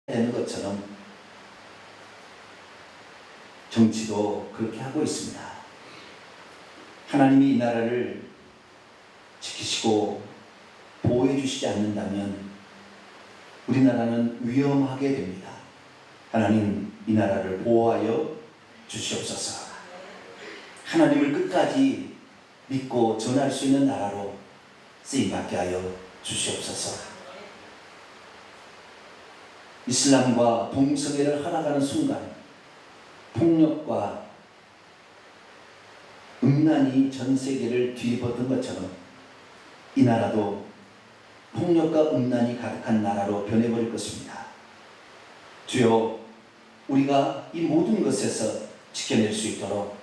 되는 것처럼 정치도 그렇게 하고 있습니다. 하나님이 이 나라를 지키시고 보호해 주시지 않는다면 우리나라는 위험하게 됩니다. 하나님 이 나라를 보호하여 주시옵소서. 하나님을 끝까지 믿고 전할 수 있는 나라로 쓰임받게 하여 주시옵소서. 이슬람과 동성애를 허락하는 순간 폭력과 음란이 전 세계를 뒤집었던 것처럼 이 나라도 폭력과 음란이 가득한 나라로 변해버릴 것입니다. 주여, 우리가 이 모든 것에서 지켜낼 수 있도록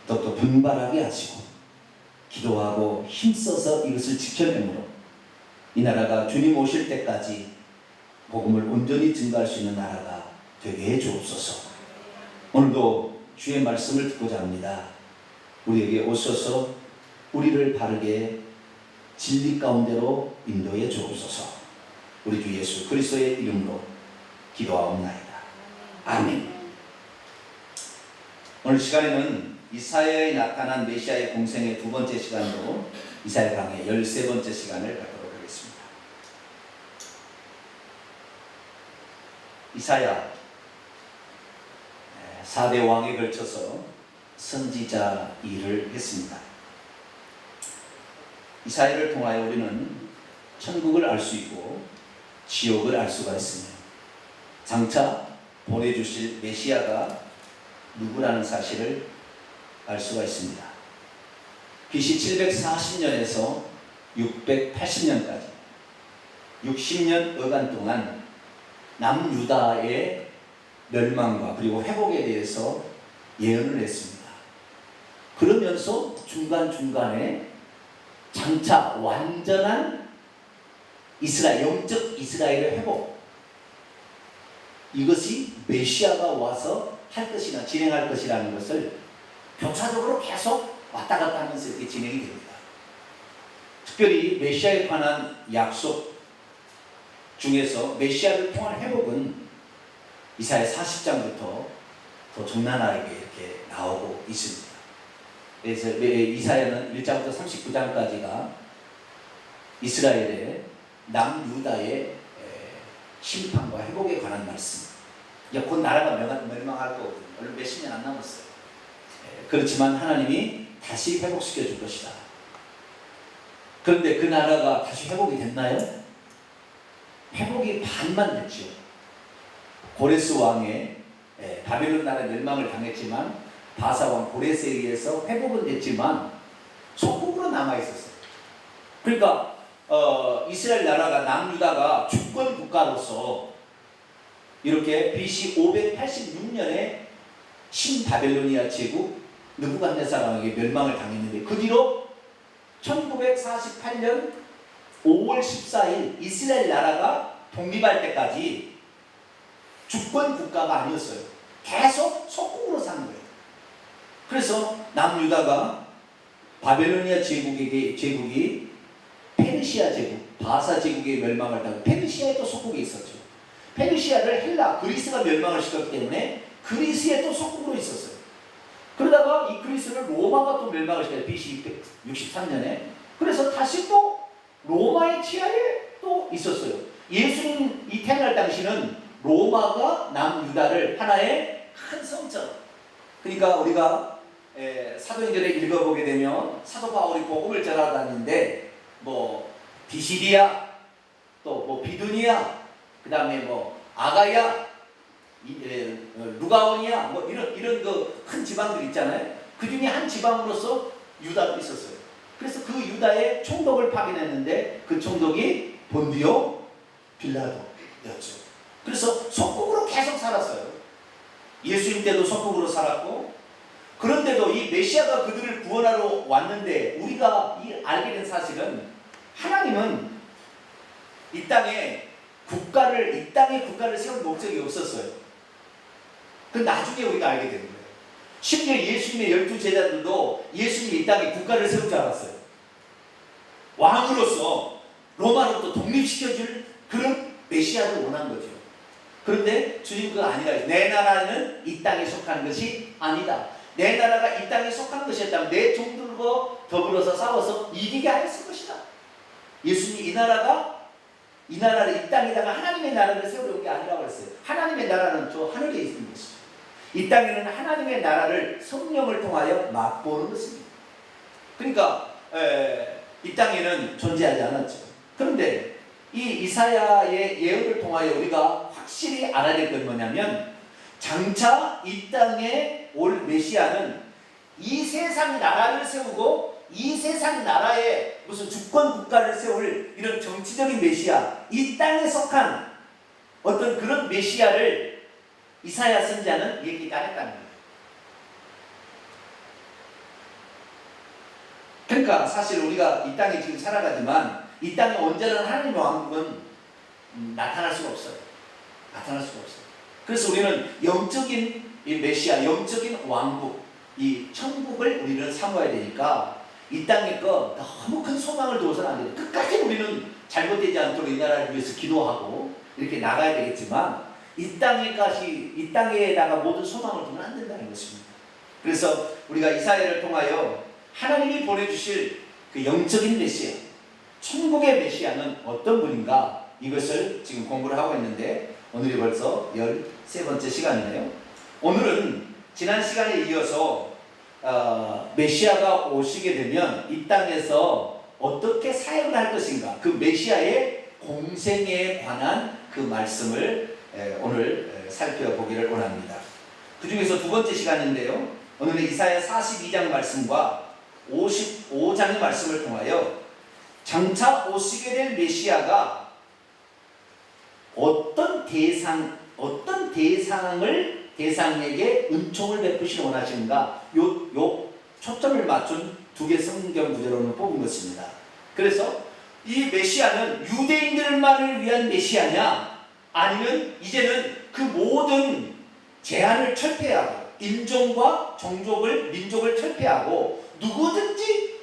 더욱더 분발하게 하시고 기도하고 힘써서 이것을 지켜내므로 이 나라가 주님 오실 때까지 복음을 온전히 증거할 수 있는 나라가 되게 해 주옵소서. 오늘도 주의 말씀을 듣고자 합니다. 우리에게 오셔서 우리를 바르게 진리 가운데로 인도해 주옵소서. 우리 주 예수 그리스도의 이름으로 기도하옵나이다. 아멘. 오늘 시간에는 이사야에 나타난 메시아의 공생의 두 번째 시간으로 이사야 강의 13번째 시간을 갖도록 하겠습니다. 이사야 4대 왕에 걸쳐서 선지자 일을 했습니다. 이사야를 통하여 우리는 천국을 알 수 있고 지옥을 알 수가 있습니다. 장차 보내주실 메시아가 누구라는 사실을 알 수가 있습니다. BC 740년에서 680년까지 60년 어간 동안 남유다의 멸망과 그리고 회복에 대해서 예언을 했습니다. 그러면서 중간중간에 장차 완전한 이스라엘, 영적 이스라엘의 회복, 이것이 메시아가 와서 할 것이나 진행할 것이라는 것을 교차적으로 계속 왔다 갔다 하면서 이렇게 진행이 됩니다. 특별히 메시아에 관한 약속 중에서 메시아를 통한 회복은 이사야 40장부터 더 적나라하게 이렇게 나오고 있습니다. 그래서 이사야는 1장부터 39장까지가 이스라엘의 남유다의 심판과 회복에 관한 말씀. 곧 나라가 멸망할 거거든요. 얼마 몇십 년 안 남았어요. 그렇지만 하나님이 다시 회복시켜 줄 것이다. 그런데 그 나라가 다시 회복이 됐나요? 회복이 반만 됐죠. 고레스 왕의 바벨론 나라의 멸망을 당했지만 바사 왕 고레스에 의해서 회복은 됐지만 속국으로 남아있었어요. 그러니까 이스라엘 나라가 남유다가 주권 국가로서 이렇게 BC 586년에 신바벨로니아 제국 느부갓네살왕에게 멸망을 당했는데 그 뒤로 1948년 5월 14일 이스라엘 나라가 독립할 때까지 주권 국가가 아니었어요. 계속 속국으로 사는 거예요. 그래서 남유다가 바벨로니아 제국이 페르시아 제국, 바사 제국의 멸망을 당하고 페르시아에 또 속국이 있었죠. 페르시아를 헬라, 그리스가 멸망을 시켰기 때문에 그리스에 또 속국으로 있었어요. 그러다가 이 그리스를 로마가 또 멸망을 시켰어요. BC 263년에. 그래서 다시 또 로마의 치하에 또 있었어요. 예수님이 태어날 당시는 로마가 남유다를 하나의 큰 성처럼, 그러니까 우리가 사도행전에 읽어보게 되면 사도 바울이 복음을 전하다는데 비시디아, 또 비두니아, 그 다음에 아가야, 루가오니아, 이런 그 큰 지방들 있잖아요. 그 중에 한 지방으로서 유다도 있었어요. 그래서 그 유다의 총독을 파견했는데 그 총독이 본디오 빌라도였죠. 그래서 속국으로 계속 살았어요. 예수님 때도 속국으로 살았고, 그런데도 이 메시아가 그들을 구원하러 왔는데 우리가 알게 된 사실은 하나님은 이 땅에 국가를 세울 목적이 없었어요. 그 나중에 우리가 알게 된 거예요. 심지어 예수님의 12제자들도 예수님이 이 땅에 국가를 세울 줄 알았어요. 왕으로서 로마로부터 독립시켜줄 그런 메시아를 원한 거죠. 그런데 주님 그거 아니라, 내 나라는 이 땅에 속하는 것이 아니다. 내 나라가 이 땅에 속한 것이었다면 내 종들과 더불어서 싸워서 이기게 하였을 것이다. 예수님이 이 나라를 이 땅에다가 하나님의 나라를 세우려는 게 아니라고 했어요. 하나님의 나라는 저 하늘에 있는 것이죠. 이 땅에는 하나님의 나라를 성령을 통하여 맛보는 것입니다. 그러니까 이 땅에는 존재하지 않았죠. 그런데 이 이사야의 예언을 통하여 우리가 확실히 알아야 될 건 뭐냐면, 장차 이 땅에 올 메시아는 이 세상 나라를 세우고 이 세상 나라에 무슨 주권 국가를 세울 이런 정치적인 메시아, 이 땅에 속한 어떤 그런 메시아를 이사야 선지자는 얘기가 안 했다는 거예요. 그러니까 사실 우리가 이 땅에 지금 살아가지만 이 땅에 온전한 하나님의 왕국은 나타날 수가 없어요. 나타날 수가 없어요. 그래서 우리는 영적인 이 메시아, 영적인 왕국, 이 천국을 우리는 사모해야 되니까 이 땅에 거 너무 큰 소망을 두어서는 안 돼요. 끝까지 우리는 잘못되지 않도록 이 나라를 위해서 기도하고 이렇게 나가야 되겠지만, 이 땅에다가 모든 소망을 두면 안 된다는 것입니다. 그래서 우리가 이사야를 통하여 하나님이 보내주실 그 영적인 메시아, 천국의 메시아는 어떤 분인가, 이것을 지금 공부를 하고 있는데, 오늘이 벌써 13번째 시간이네요. 오늘은 지난 시간에 이어서 메시아가 오시게 되면 이 땅에서 어떻게 사역을 할 것인가, 그 메시아의 공생에 관한 그 말씀을 오늘 살펴보기를 원합니다. 그 중에서 두 번째 시간인데요, 오늘은 이사야 42장 말씀과 55장의 말씀을 통하여 장차 오시게 될 메시아가 어떤 대상에게 은총을 베푸시기 원하시는가, 요 초점을 맞춘 두 개 성경 구절을 뽑은 것입니다. 그래서 이 메시아는 유대인들만을 위한 메시아냐, 아니면 이제는 그 모든 제한을 철폐하고 인종과 종족을, 민족을 철폐하고 누구든지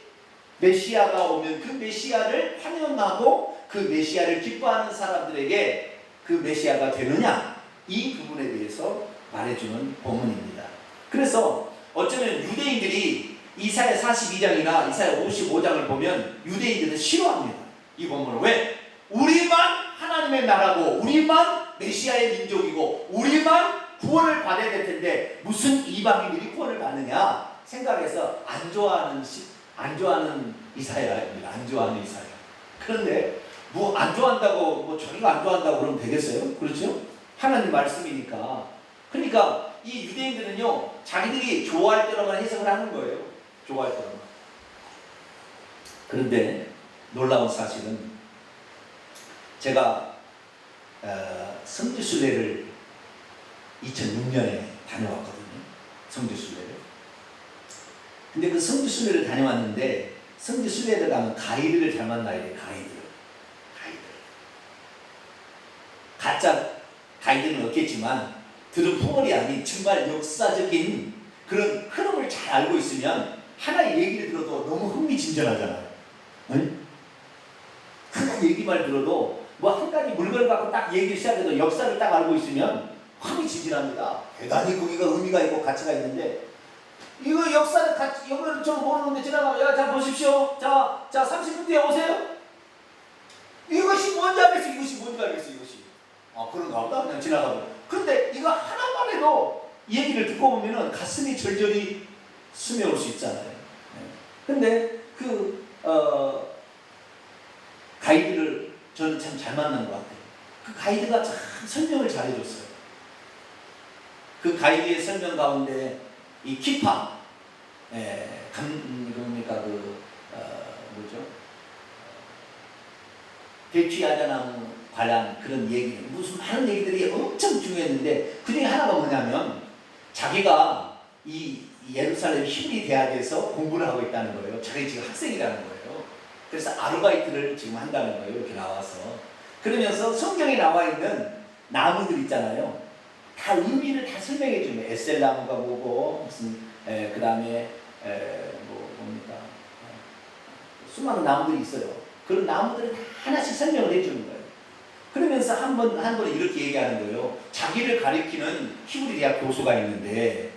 메시아가 오면 그 메시아를 환영하고 그 메시아를 기뻐하는 사람들에게 그 메시아가 되느냐, 이 부분에 대해서 말해주는 본문입니다. 그래서 어쩌면 유대인들이 이사야 42장이나 이사야 55장을 보면 유대인들은 싫어합니다. 이 본문을. 왜? 우리만 하나님의 나라고 우리만 메시아의 민족이고 우리만 구원을 받아야 될 텐데 무슨 이방인들이 구원을 받느냐 생각해서 안 좋아하는 이사야입니다. 안 좋아하는 이사야. 그런데 뭐 안 좋아한다고, 뭐 저희가 안 좋아한다고 그러면 되겠어요? 그렇죠? 하나님 말씀이니까. 그러니까 이 유대인들은요, 자기들이 좋아할 때로만 해석을 하는 거예요. 좋아할 때로만. 그런데 놀라운 사실은 제가 성지순례를 2006년에 다녀왔거든요. 성지순례를. 근데 그 성지순례를 다녀왔는데, 성지순례를 가면 가이드를 잘 만나야 돼요. 가이드. 가짜 가이드는 없겠지만 들은 풍월이 아닌 정말 역사적인 그런 흐름을 잘 알고 있으면 하나의 얘기를 들어도 너무 흥미진진하잖아요. 응? 하나 얘기만 들어도 뭐 한 가지 물건을 갖고 딱 얘기를 시작해도 역사를 딱 알고 있으면 흥미진진합니다. 대단히 거기가 의미가 있고 가치가 있는데, 이거 역사를 같이 여기를 좀 모르는데 지나가면, 야, 자 보십시오. 자 30분 뒤에 오세요. 이것이 뭔지 알겠어. 이것이 뭔지 알겠어. 이것이. 아, 그런가 보다. 그냥 지나가고. 근데 이거 하나만 해도 얘기를 듣고 보면은 가슴이 절절히 스며올 수 있잖아요. 근데 가이드를 저는 참 잘 만난 것 같아요. 그 가이드가 참 설명을 잘 해줬어요. 그 가이드의 설명 가운데 이 키파, 대추야자나무 관련 그런 얘기, 무슨 많은 얘기들이 엄청 중요했는데, 그 중에 하나가 뭐냐면 자기가 이 예루살렘 히브리 대학에서 공부를 하고 있다는 거예요. 자기 지금 학생이라는 거예요. 그래서 아르바이트를 지금 한다는 거예요. 이렇게 나와서. 그러면서 성경에 나와 있는 나무들 있잖아요. 다 의미를 다 설명해 주면, 에셀나무가 뭐고, 무슨 그 다음에 수많은 나무들이 있어요. 그런 나무들을 다 하나씩 설명을 해 주는 거예요. 그러면서 한 번은 이렇게 얘기하는 거예요. 자기를 가리키는 히브리 대학 교수가 있는데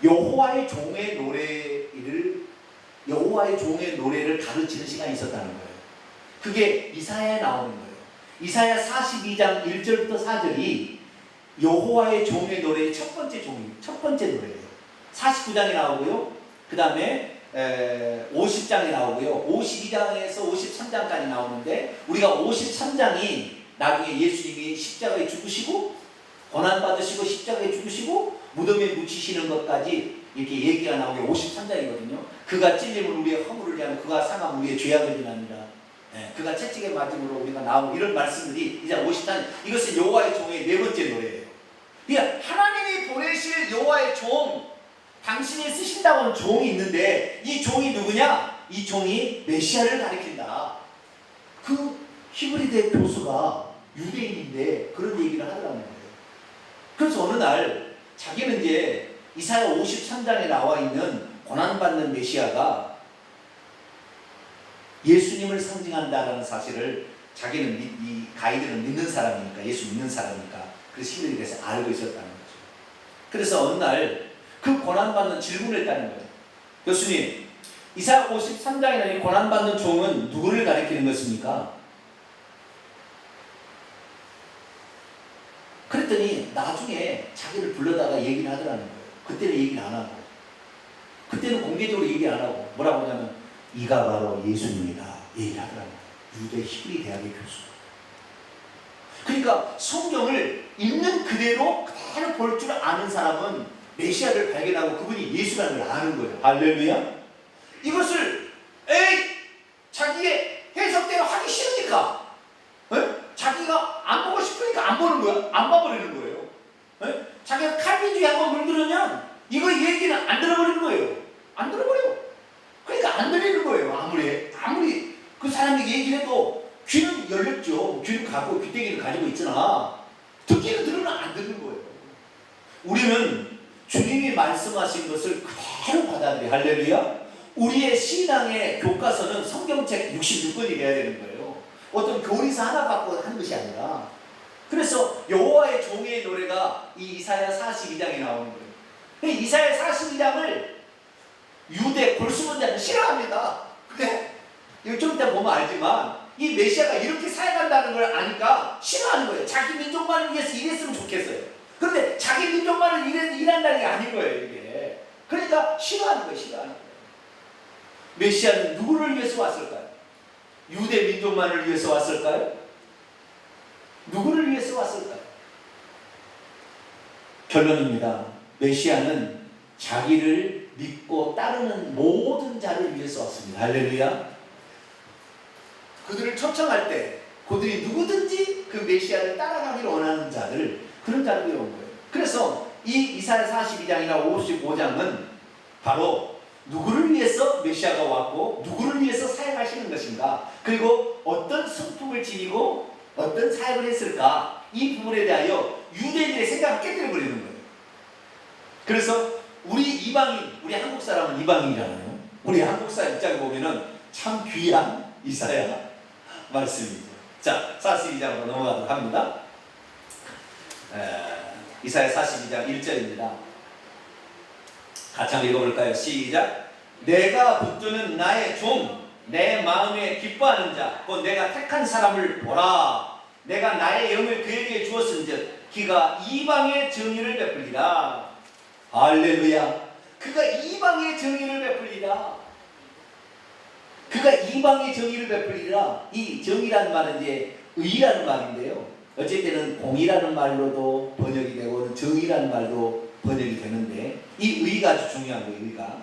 여호와의 종의 노래를 가르치는 시간이 있었다는 거예요. 그게 이사야에 나오는 거예요. 이사야 42장 1절부터 4절이 여호와의 종의 노래의 첫 번째 노래예요. 49장에 나오고요. 그 다음에 50장에 나오고요. 52장에서 53장까지 나오는데 우리가 53장이 나중에 예수님이 십자가에 죽으시고 고난받으시고 십자가에 죽으시고 무덤에 묻히시는 것까지 이렇게 얘기가 나오게 53장이거든요. 그가 찔림을 우리의 허물을 위하며 그가 상함 우리의 죄악을 지납니다. 그가 채찍에 맞음으로 우리가 나오고 이런 말씀들이 이제 53장 이것은 여호와의 종의 네 번째 노래예요. 그러니까 하나님이 보내실 여호와의 종 당신이 쓰신다고 하는 종이 있는데 이 종이 누구냐? 이 종이 메시아를 가리킨다. 그 히브리대 교수가 유대인인데 그런 얘기를 하더라는 거예요. 그래서 어느 날 자기는 이제 이사야 53장에 나와 있는 고난받는 메시아가 예수님을 상징한다라는 사실을 자기는 이 가이드는 믿는 사람이니까 예수 믿는 사람이니까 그래서 히브리대에서 알고 있었다는 거죠. 그래서 어느 날 그 고난받는 질문을 했다는 거예요. 교수님, 이사야 53장에 나온 고난받는 종은 누구를 가리키는 것입니까? 그랬더니 나중에 자기를 불러다가 얘기를 하더라는 거예요. 그때는 얘기를 안 하고 그때는 공개적으로 얘기 안 하고 뭐라고 하냐면 이가 바로 예수님이다 얘기를 하더라는 거예요. 유대 히브리 대학의 교수. 그러니까 성경을 있는 그대로 볼 줄 아는 사람은 메시아를 발견하고 그분이 예수라는 걸 아는 거예요. 할렐루야. 이것을 자기의 해석대로 하기 싫으니까 자기가 안 보고 싶으니까 안 보는 거야. 안 봐버리는 거예요. 자기가 칼빈주의 한번 물들으면 이거 얘기는 안 들어버리는 거예요. 안 들어버려. 그러니까 안 들리는 거예요. 아무리 그 사람이 얘기를 해도 귀는 열렸죠. 귀는 갖고 귀때기를 가지고 있잖아. 듣기는 들으면 안 듣는 거예요. 우리는 주님이 말씀하신 것을 그대로 받아들여. 할렐루야. 우리의 신앙의 교과서는 성경책 66권이 돼야 되는 거예요. 어떤 교리서 하나 갖고 하는 것이 아니라. 그래서 여호와의 종의 노래가 이 이사야 42장에 나오는 거예요. 이사야 42장을 유대 골수문자는 싫어합니다. 근데 좀 이따 보면 알지만 이 메시아가 이렇게 살아간다는 걸 아니까 싫어하는 거예요. 자기 민족만을 위해서 일했으면 좋겠어요. 그런데 자기 민족만을 일한다는 게 아닌 거예요, 이게. 그러니까 싫어하는 거예요, 싫어하는 거예요. 메시아는 누구를 위해서 왔을까요? 유대 민족만을 위해서 왔을까요? 누구를 위해서 왔을까요? 결론입니다. 메시아는 자기를 믿고 따르는 모든 자를 위해서 왔습니다. 할렐루야. 그들을 초청할 때 그들이 누구든지 그 메시아를 따라가기를 원하는 자들 그런 자를 위해 온 거예요. 그래서 이 이사야 42장이나 55장은 바로 누구를 위해서 메시아가 왔고 누구를 위해서 사역하시는 것인가 그리고 어떤 성품을 지니고 어떤 사역을 했을까 이 부분에 대하여 유대인들의 생각을 깨뜨려버리는 거예요. 그래서 우리 이방인, 우리 한국 사람은 이방인이잖아요. 우리 한국 사람 입장에 보면은 참 귀한 이사야 말씀이죠. 자, 42장으로 넘어가도록 합니다. 이사야 42장 1절입니다. 같이 한번 읽어볼까요? 시작. 내가 붙드는 나의 종, 내 마음에 기뻐하는 자, 곧 내가 택한 사람을 보라. 내가 나의 영을 그에게 주었은즉 그가 이방의 정의를 베풀리라. 할렐루야. 그가 이방의 정의를 베풀리라. 그가 이방의 정의를 베풀리라. 이 정의라는 말은 이제 의라는 말인데요. 어쩔 때는 공의라는 말로도 번역이 되고 정의라는 말도 번역이 되는데 이 의가 아주 중요한 거예요. 의가.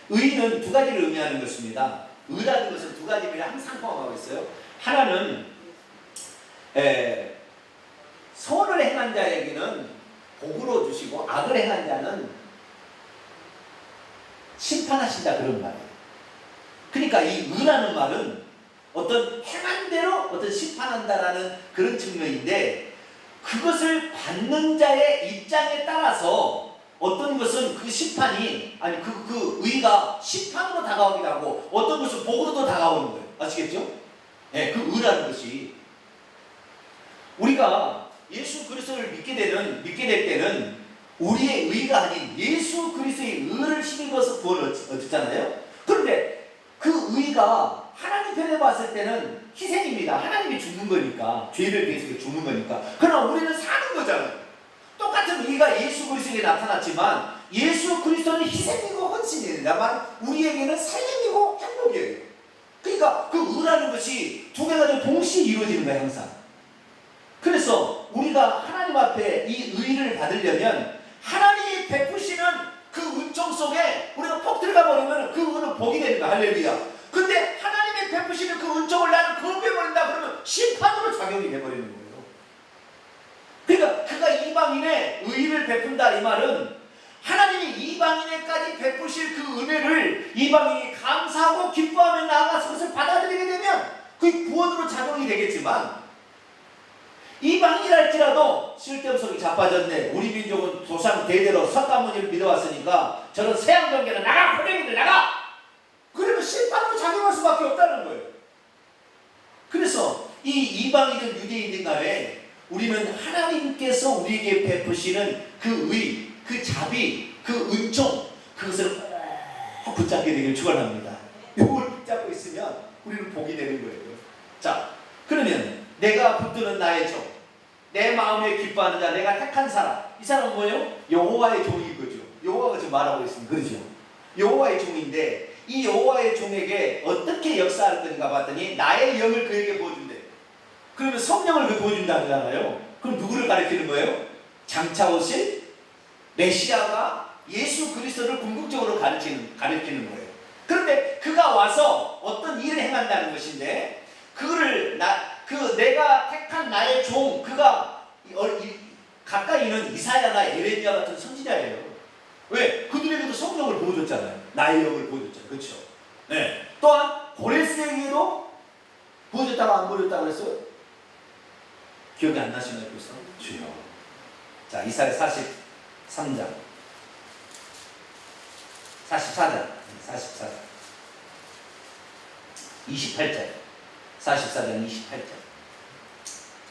의는 두 가지를 의미하는 것입니다. 의라는 것은 두 가지를 항상 포함하고 있어요. 하나는 선을 행한 자에게는 복으로 주시고 악을 행한 자는 심판하신다 그런 말이에요. 그러니까 이 의라는 말은 어떤 행한 대로 어떤 심판한다라는 그런 측면인데 그것을 받는 자의 입장에 따라서 어떤 것은 그 심판이 아니 그 의가 심판으로 다가오기도 하고 어떤 것은 복으로도 다가오는 거예요. 아시겠죠? 네, 그 의라는 것이 우리가 예수 그리스도를 믿게 될 때는 우리의 의가 아닌 예수 그리스도의 의를 힘입 것을 구원을 얻었잖아요. 그런데 그 의가 하나님 편에 봤을 때는 희생입니다. 하나님이 죽는 거니까, 죄를 위해서 죽는 거니까. 그러나 우리는 사는 거잖아요. 똑같은 의가 예수 그리스도에 나타났지만 예수 그리스도는 희생이고 헌신이다만 우리에게는 살림이고 행복이에요. 그러니까 그 의라는 것이 두 개가 좀 동시에 이루어지는 거예요, 항상. 그래서 우리가 하나님 앞에 이 의를 받으려면 하나님이 베푸시는 그 은총 속에 우리가 퍽 들어가 버리면 그 의는 복이 되는 거야. 할렐루야. 근데 하나님이 베푸시는 그 은총을 나는 거부해버린다 그러면 심판으로 작용이 돼버리는 거예요. 그러니까 그가 이방인의 의를 베푼다 이 말은 하나님이 이방인에까지 베푸실 그 은혜를 이방인이 감사하고 기뻐하며 나아가서 그것을 받아들이게 되면 그게 구원으로 작용이 되겠지만, 이방인이랄지라도 쓸데없이 자빠졌네, 우리 민족은 조상 대대로 석가모니를 믿어왔으니까 저런 서양정계는 나가, 고령이들 나가, 그러면 심판으로 작용할 수밖에 없다는 거예요. 그래서 이 이방인은 유대인인 간에 우리는 하나님께서 우리에게 베푸시는 그 의, 그 자비, 그 은총, 그것을 꼭 붙잡게 되길 축원합니다. 이걸 붙잡고 있으면 우리는 복이 되는 거예요. 자, 그러면 내가 붙드는 나의 종, 내 마음에 기뻐하는 자, 내가 택한 사람, 이 사람은 뭐예요? 여호와의 종인 거죠. 여호와가 지금 말하고 있습니다. 그렇죠? 여호와의 종인데 이 여호와의 종에게 어떻게 역사할 건가 봤더니 나의 영을 그에게 보여준대. 그러면 성령을 그 보여준다는 거잖아요. 그럼 누구를 가리키는 거예요? 장차 오실 메시아가 예수 그리스도를 궁극적으로 가리키는 거예요. 그런데 그가 와서 어떤 일을 행한다는 것인데, 그를 내가 택한 나의 종, 그가 가까이 있는 이사야나 에레미야 같은 선지자예요. 왜? 그들에게도 성령을 보여줬잖아요. 나의 영을 보여줬잖아요. 그렇죠? 네. 또한 고레스에게도 보여줬다가 안 보여줬다고 그랬어요? 기억이 안 나시나요? 벌써? 주여. 자, 이사야 43장 44장 28절 44장 28절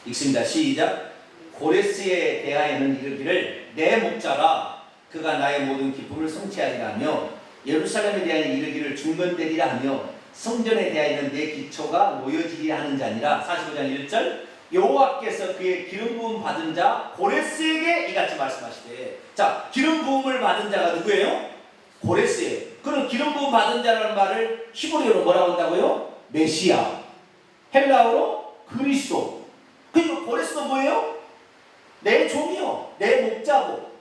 읽습니다. 시작. 고레스에 대하여는 이르기를 내 목자라, 그가 나의 모든 기쁨을 성취하리라 하며, 예루살렘에 대하여 이르기를 중건되리라 하며, 성전에 대하여는 내 기초가 놓여지리라 하는 자니라. 45장 1절 여호와께서 그의 기름 부음 받은 자 고레스에게 이같이 말씀하시되, 자, 기름 부음을 받은 자가 누구예요? 고레스예요. 그럼 기름 부음 받은 자라는 말을 히브리어로 뭐라고 한다고요? 메시아, 헬라어로 그리스도. 그러니까 고레스도 뭐예요? 내 종이요, 내 목자고,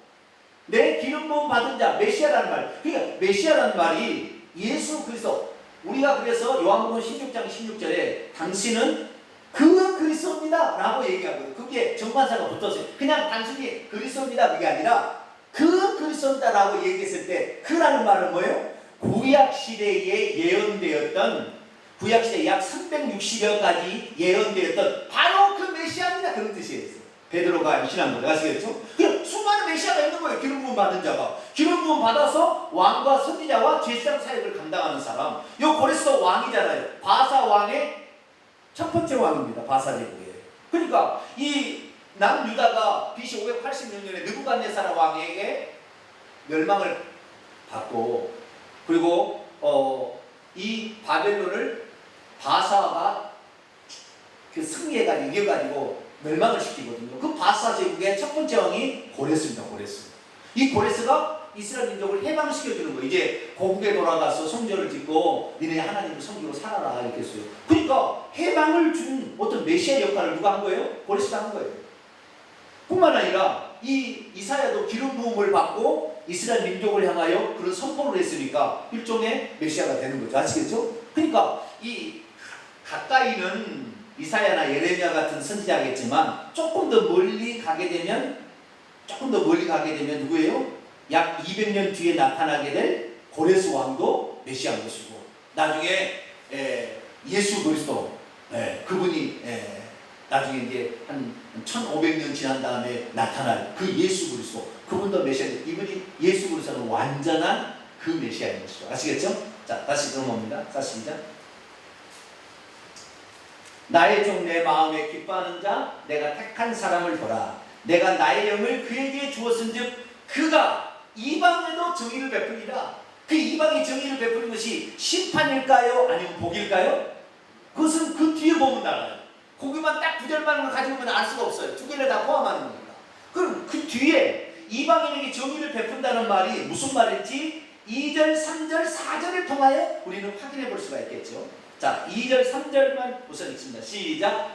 내 기름 부음 받은 자, 메시아라는 말. 그러니까 메시아라는 말이 예수 그리스도. 우리가 그래서 요한복음 16장 16절에 당신은 그 그리스도입니다 라고 얘기하거든요. 그게 정관사가 붙었어요. 그냥 단순히 그리스도입니다 그게 아니라 그 그리스도입니다 라고 얘기했을 때 그라는 말은 뭐예요? 구약시대에 예언되었던, 구약시대 약 360여 가지 예언되었던 바로 그 메시아입니다, 그런 뜻이에요. 베드로가 임신한 거예요. 아시겠죠? 그럼 수많은 메시아가 있는 거예요. 기름 부음 받은 자가. 기름 부음 받아서 왕과 선지자와 제사장 사역을 감당하는 사람. 요 고레스도 왕이잖아요. 바사 왕의 첫 번째 왕입니다. 바사 제국에. 그러니까 이 남유다가 BC 586년에 느부갓네살 왕에게 멸망을 받고, 그리고 이 바벨론을 바사가 그 승리해가지고 이겨가지고 멸망을 시키거든요. 그 바사 제국의 첫 번째 왕이 고레스입니다. 고레스. 이 고레스가 이스라엘 민족을 해방시켜주는 거예요. 이제 고국에 돌아가서 성전을 짓고 니네 하나님을 섬기고 살아라 이렇게 했어요. 그러니까 해방을 준 어떤 메시아 역할을 누가 한 거예요? 고레스가 한 거예요. 뿐만 아니라 이 이사야도 기름 부음을 받고 이스라엘 민족을 향하여 그런 선포를 했으니까 일종의 메시아가 되는 거죠. 아시겠죠? 그러니까 이 가까이는 이사야나 예레미야 같은 선지자겠지만 조금 더 멀리 가게 되면 누구예요? 약 200년 뒤에 나타나게 될 고레스 왕도 메시아인 것이고, 나중에 예수 그리스도, 그분이 나중에 이제 한 1500년 지난 다음에 나타날 그 예수 그리스도, 그분도 메시아인데 이분이 예수 그리스도는 완전한 그 메시아인 것이죠. 아시겠죠? 자, 다시 넘어옵니다. 42장. 나의 종 내 마음에 기뻐하는 자 내가 택한 사람을 보라. 내가 나의 영을 그에게 주었은즉 그가 이방에도 정의를 베풀리라. 그 이방에 정의를 베푸는 것이 심판일까요? 아니면 복일까요? 그것은 그 뒤에 보면 나와요. 거기만 딱 9절만 가지고 보면 알 수가 없어요. 두 개를 다 포함하는 겁니다. 그럼 그 뒤에 이방인에게 정의를 베푼다는 말이 무슨 말일지 2절, 3절, 4절을 통하여 우리는 확인해 볼 수가 있겠죠. 자, 2절, 3절만 우선 읽습니다. 시작.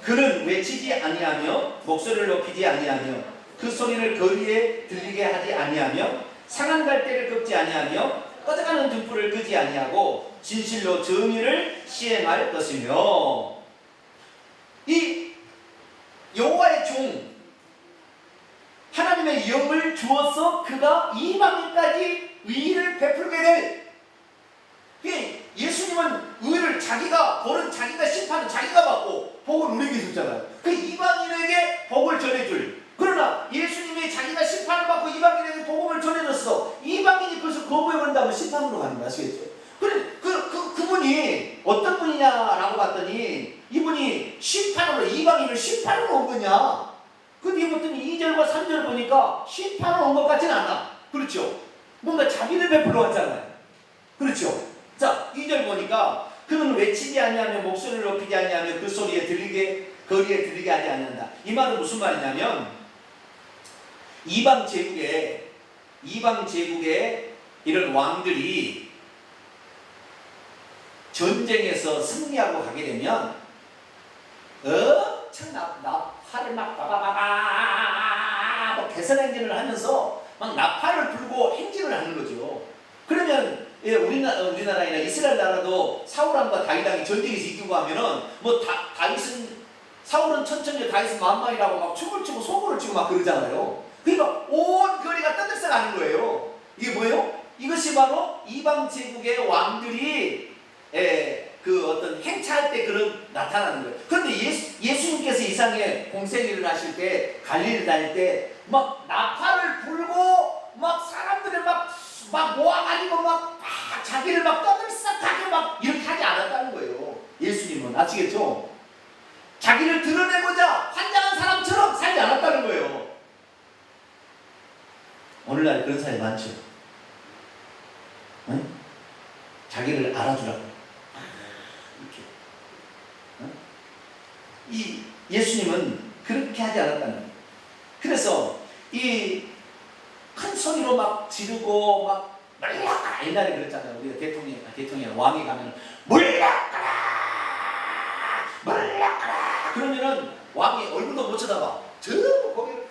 그는 외치지 아니하며 목소리를 높이지 아니하며 그 소리를 거리에 들리게 하지 아니하며 상한 갈대를 꺾지 아니하며 꺼져가는 등불을 끄지 아니하고 진실로 정의를 시행할 것이며. 이 여호와의 종 하나님의 영을 주어서 그가 이방인까지 의를 베풀게 될. 예수님은 의를 자기가 벌은 자기가 심판은 자기가 받고 복을 우리에게 줬잖아요. 그 이방인에게 복을 전해줄. 그러나 예수님이 자기가 심판을 받고 이방인에게 복음을 전해줬어. 이방인이 그것을 거부해버린다면 심판으로 가는 거 아시겠죠? 그분이 어떤 분이냐라고 봤더니 이분이 심판으로, 이방인을 심판으로 온 거냐? 근데 봤더니 2절과 3절을 보니까 심판으로 온 것 같지는 않아. 그렇죠? 뭔가 자비를 베풀러 왔잖아요. 그렇죠? 자, 2절 보니까 그는 외치지 아니하며 목소리를 높이지 아니하며 그 소리에 거리에 들리게 하지 않는다. 이 말은 무슨 말이냐면 이방 제국에 이런 왕들이 전쟁에서 승리하고 가게 되면 엄청 나팔을 막 바바바바 개선 행진을 하면서 막 나팔을 불고 행진을 하는 거죠. 그러면 우리나라나 이스라엘 나라도 사울왕과 다윗왕이 전쟁에서 이기고 하면은 뭐 사울은 천천히 다윗은 만만이라고 막 춤을 추고 소고를 추고 막 그러잖아요. 그러니까 온 거리가 떠들썩하는 거예요. 이게 뭐예요? 이것이 바로 이방 제국의 왕들이 그 어떤 행차할 때 그런 나타나는 거예요. 그런데 예수님께서 이 땅에 공생일을 하실 때 갈릴리 다닐 때 막 나팔을 불고 막 사람들을 막 모아가지고 막 자기를 막 떠들썩하게 막 이렇게 하지 않았다는 거예요. 예수님은 아시겠죠? 자기를 드러내고자 환장한 사람처럼 살지 않았다는 거예요. 오늘날 그런 사람이 많죠. 응? 자기를 알아주라고. 이렇게. 응? 이 예수님은 그렇게 하지 않았다는 거예요. 그래서 이 큰 소리로 막 지르고 막 물러가라. 옛날에 그랬잖아요. 우리가 대통령 왕이 가면 물러가라 그러면은 왕이 얼굴도 못 쳐다봐. 전부 고개를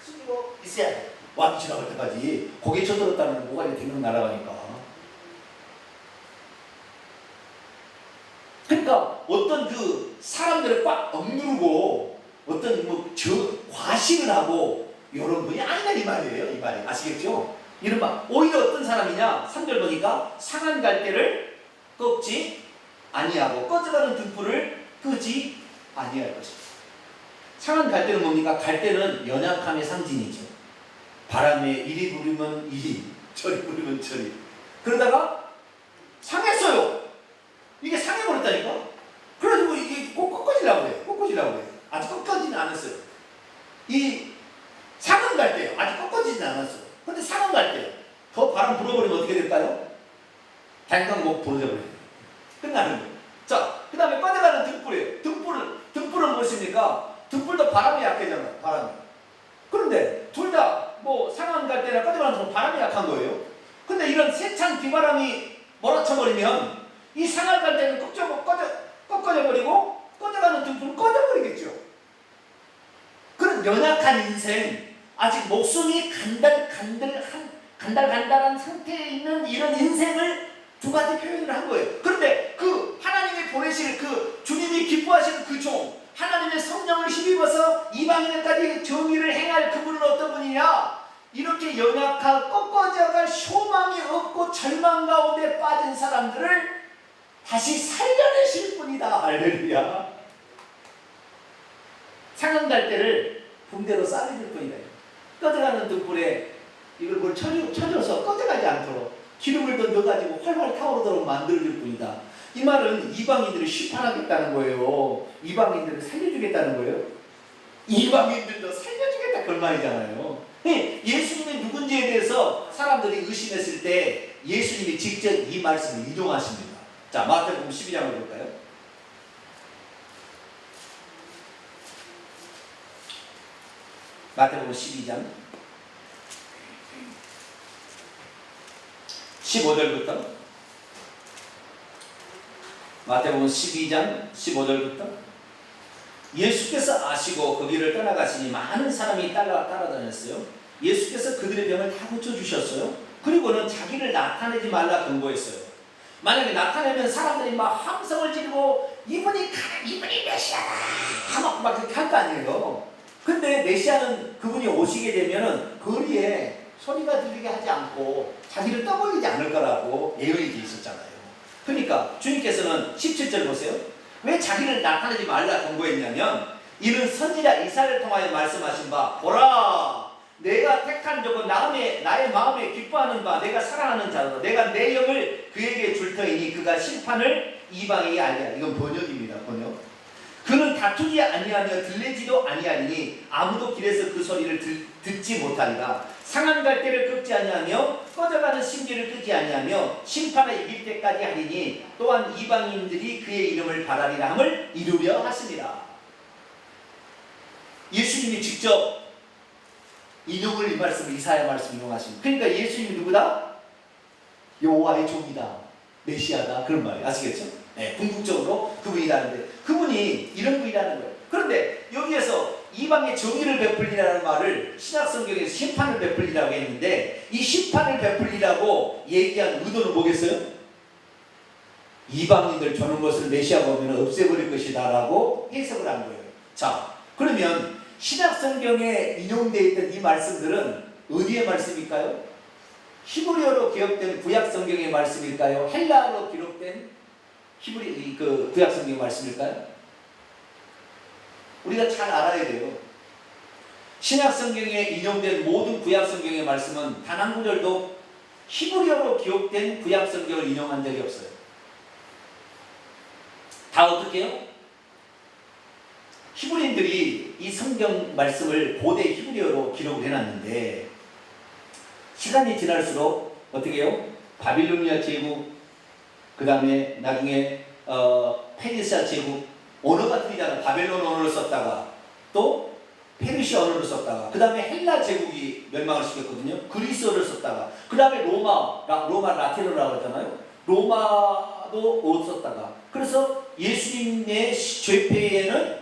숙이고 있어야 돼. 왕이 지나갈 때까지 고개 쳐들었다면 뭐가 이렇게 되는 날아가니까. 그러니까 어떤 그 사람들을 꽉 억누르고 어떤 과시를 하고 이런 분이 아니다 이 말이에요. 이 말이 아시겠죠? 이른바 오히려 어떤 사람이냐? 3절 보니까 상한 갈대를 꺾지 아니하고 꺼져가는 등불을 끄지 아니할 것입니다. 상한 갈대는 뭡니까? 갈대는 연약함의 상징이죠. 바람에 이리 부리면 이리, 저리 부리면 저리. 그러다가 상했어요. 이게 상해버렸다니까? 그래가지고 이게 꼭 꺾어지려고 해요. 아직 꺾어지는 않았어요. 이 상한 갈대요. 아직 꺾어지진 않았어요. 근데 상한 갈대요. 더 바람 불어버리면 어떻게 될까요? 댕강곡 부러져버려요. 끝나는 거예요. 자, 그 다음에 꺼져가는 등불이에요. 등불은 무엇입니까? 등불도 바람이 약해잖아요. 바람이. 그런데 둘 다 상한 갈대나 꺼져가는 등불은 바람이 약한 거예요. 근데 이런 세찬 비바람이 몰아쳐버리면 이 상한 갈대는 꺾어져버리고 꺼져가는 등불은 꺼져버리겠죠. 그런 연약한 인생, 아직 목숨이 간달간달한 상태에 있는 이런 인생을 두 가지 표현을 한 거예요. 그런데 그 하나님이 보내실 그 주님이 기뻐하시는 그 종, 하나님의 성령을 힘입어서 이방인에까지 정의를 행할 그분은 어떤 분이냐? 이렇게 연약하고 꺾어져갈 소망이 없고 절망 가운데 빠진 사람들을 다시 살려내실 분이다. 할렐루야. 상한 갈대를 붕대로 싸매줄 뿐이다. 꺼져가는 등불에 이걸 쳐줘서 꺼져가지 않도록 기름을 더 넣어가지고 활활 타오르도록 만들어줄 뿐이다. 이 말은 이방인들을 심판하겠다는 거예요. 이방인들을 살려주겠다는 거예요. 이방인들도 살려주겠다 그런 말이잖아요. 예수님이 누군지에 대해서 사람들이 의심했을 때 예수님이 직접 이 말씀을 인용하십니다. 자, 마태복음 12장을 볼까요? 마태복음 12장 15절부터 마태복음 12장 15절부터 예수께서 아시고 그 길을 떠나가시니 많은 사람이 따라다녔어요. 예수께서 그들의 병을 다 고쳐주셨어요. 그리고는 자기를 나타내지 말라 경고했어요. 만약에 나타내면 사람들이 막 함성을 지르고 이분이 메시아다 막 그렇게 할 거 아니에요. 근데 메시아는 그분이 오시게 되면은 거리에 소리가 들리게 하지 않고 자기를 떠벌리지 않을 거라고 예언이 돼 있었잖아요. 그러니까 주님께서는 17절 보세요. 왜 자기를 나타내지 말라 경고했냐면 이는 선지자 이사야를 통하여 말씀하신 바 보라 내가 택한 적은 나의 마음에 기뻐하는 바 내가 사랑하는 자로 내가 내 영을 그에게 줄 터이니 그가 심판을 이방에게 알게 하리라. 이건 번역입니다. 번역. 그는 다투지 아니하며 들리지도 아니하리니 아무도 길에서 그 소리를 듣지 못하리라. 상한 갈대를 꺾지 아니하며 꺼져가는 심지를 끄지 아니하며 심판을 이길 때까지 하리니 또한 이방인들이 그의 이름을 바라리라 함을 이루려 하십니다. 예수님이 직접 인용을 이 말씀을 이사야 말씀 인용하십니다. 그러니까 예수님이 누구다? 여호와의 종이다. 메시아다. 그런 말이에요. 아시겠죠? 네, 궁극적으로 그분이라는데 그분이 이런 분이라는 거예요. 그런데 여기에서 이방의 정의를 베풀리라는 말을 신약성경에서 심판을 베풀리라고 했는데 이 심판을 베풀리라고 얘기한 의도는 뭐겠어요? 이방인들 주는 것을 메시아가 오면 없애버릴 것이다 라고 해석을 한 거예요. 자, 그러면 신약성경에 인용되어 있던 이 말씀들은 어디의 말씀일까요? 히브리어로 기록된 구약성경의 말씀일까요? 헬라어로 기록된 구약성경의 말씀일까요? 우리가 잘 알아야 돼요. 신약성경에 인용된 모든 구약성경의 말씀은 단 한 구절도 히브리어로 기록된 구약성경을 인용한 적이 없어요. 다 어떻게 해요? 히브리인들이 이 성경 말씀을 고대 히브리어로 기록을 해놨는데 시간이 지날수록 어떻게 해요? 바빌로니아 제국 그 다음에 나중에 페르시아 제국 언어가 틀리잖아. 바벨론 언어를 썼다가 또 페르시아 언어를 썼다가 그 다음에 헬라 제국이 멸망을 시켰거든요. 그리스어를 썼다가 그 다음에 로마 라틴어라고 하잖아요. 로마도 썼다가 그래서 예수님의 죄패에는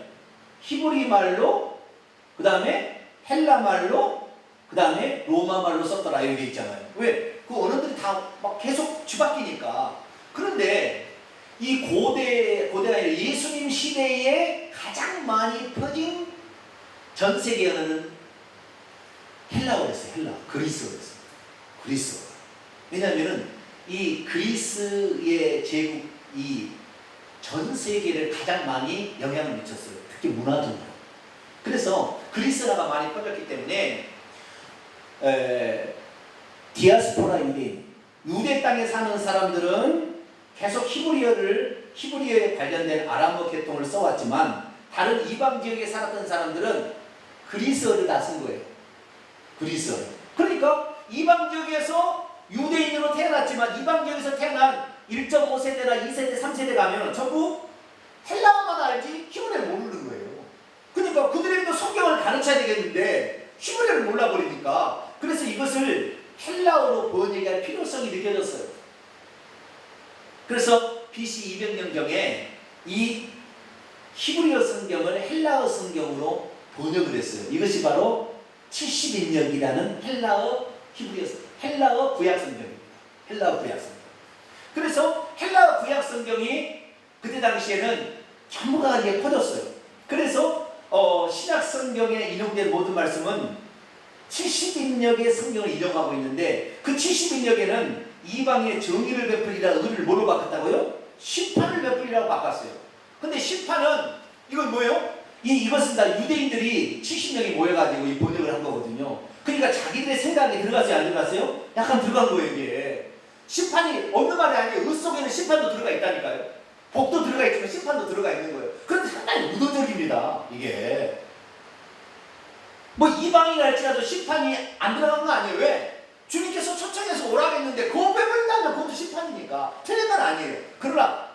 히브리 말로 그 다음에 헬라 말로 그 다음에 로마 말로 썼더라 이렇게 있잖아요. 왜? 그 언어들이 다 막 계속 뒤바뀌니까. 그런데 이 고대가 아니라 예수님 시대에 가장 많이 퍼진 전 세계 언어는 헬라어였어요. 헬라, 그리스어였어요. 그리스어. 왜냐하면은 이 그리스의 제국이 전 세계를 가장 많이 영향을 미쳤어요. 특히 문화적으로. 그래서 그리스어가 많이 퍼졌기 때문에 디아스포라 유대 땅에 사는 사람들은 계속 히브리어에 관련된 아람어 계통을 써왔지만 다른 이방 지역에 살았던 사람들은 그리스어를 다 쓴 거예요. 그리스어. 그러니까 이방 지역에서 유대인으로 태어났지만 이방 지역에서 태어난 1.5세대나 2세대, 3세대 가면 전부 헬라어만 알지 히브리어를 모르는 거예요. 그러니까 그들에게도 성경을 가르쳐야 되겠는데 히브리어를 몰라버리니까 그래서 이것을 헬라어로 번역할 필요성이 느껴졌어요. 그래서 BC 200년경에 이 히브리어 성경을 헬라어 성경으로 번역을 했어요. 이것이 바로 70인역이라는 헬라어 구약 성경입니다. 헬라어 구약 성경. 그래서 헬라어 구약 성경이 그때 당시에는 전부가 이게 퍼졌어요. 그래서 신약 성경에 인용된 모든 말씀은 70인역의 성경을 인용하고 있는데 그 70인역에는 이방의 정의를 베풀리라 의를 뭐로 바꿨다고요? 심판을 베풀리라고 바꿨어요. 근데 심판은 이건 뭐예요? 이것은 다 유대인들이 70명이 모여가지고 이 번역을 한 거거든요. 그러니까 자기들의 생각이 들어가세요? 안 들어갔어요? 약간 들어간 거예요 이게. 심판이 없는 말이 아니에요. 의 속에는 심판도 들어가 있다니까요. 복도 들어가 있지만 심판도 들어가 있는 거예요. 그런데 상당히 의도적입니다. 이게 뭐 이방이 갈지라도 심판이 안 들어간 거 아니에요. 왜? 주님께서 초청해서 오라고 했는데 그거 빼버린다면 그것도 심판이니까 틀린 건 아니에요. 그러나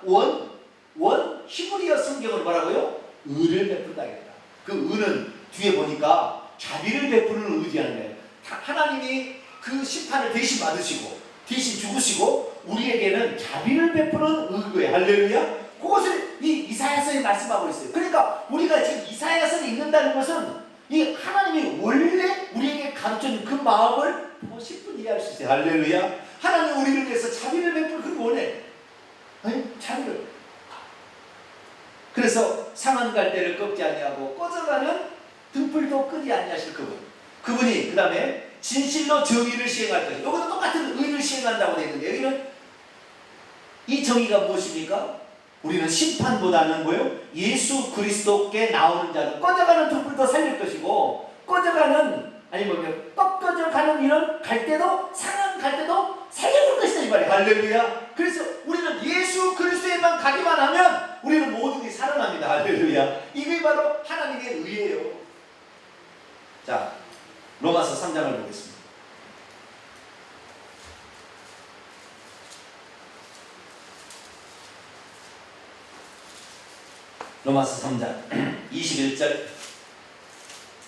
히브리어 성경은 뭐라고요? 의를 베푼다겠다. 그 의는 뒤에 보니까 자비를 베푸는 의지하는 거예요. 하나님이 그 심판을 대신 받으시고 대신 죽으시고 우리에게는 자비를 베푸는 의고예요. 할렐루야. 그것을 이 이사야서에 말씀하고 있어요. 그러니까 우리가 지금 이사야서를 읽는다는 것은 이 하나님이 원래 우리에게 가르쳐준 그 마음을 10분 이해할 수 있어요. 할렐루야. 하나님 우리를 위해서 자비를 베풀 그 원해. 자비를. 그래서 상한 갈대를 꺾지 아니하고 꺼져가는 등불도 끄지 아니하실 그분. 그분이 그 다음에 진실로 정의를 시행할 것이다. 여기도 똑같은 의를 시행한다고 되어 있는데 여기는 이 정의가 무엇입니까? 우리는 심판보다는 뭐예요? 예수 그리스도께 나오는 자는 꺼져가는 등불도 살릴 것이고 꺼져가는 아니면 꺾어져가는 이런 갈대도 상한 갈대도 살려줄 것이다 이 말이에요. 할렐루야. 그래서 우리는 예수 그리스도에만 가기만 하면 우리는 모든 게 살아납니다. 할렐루야. 이게 바로 하나님의 의예요. 자, 로마서 3장을 보겠습니다. 로마서 3장 21절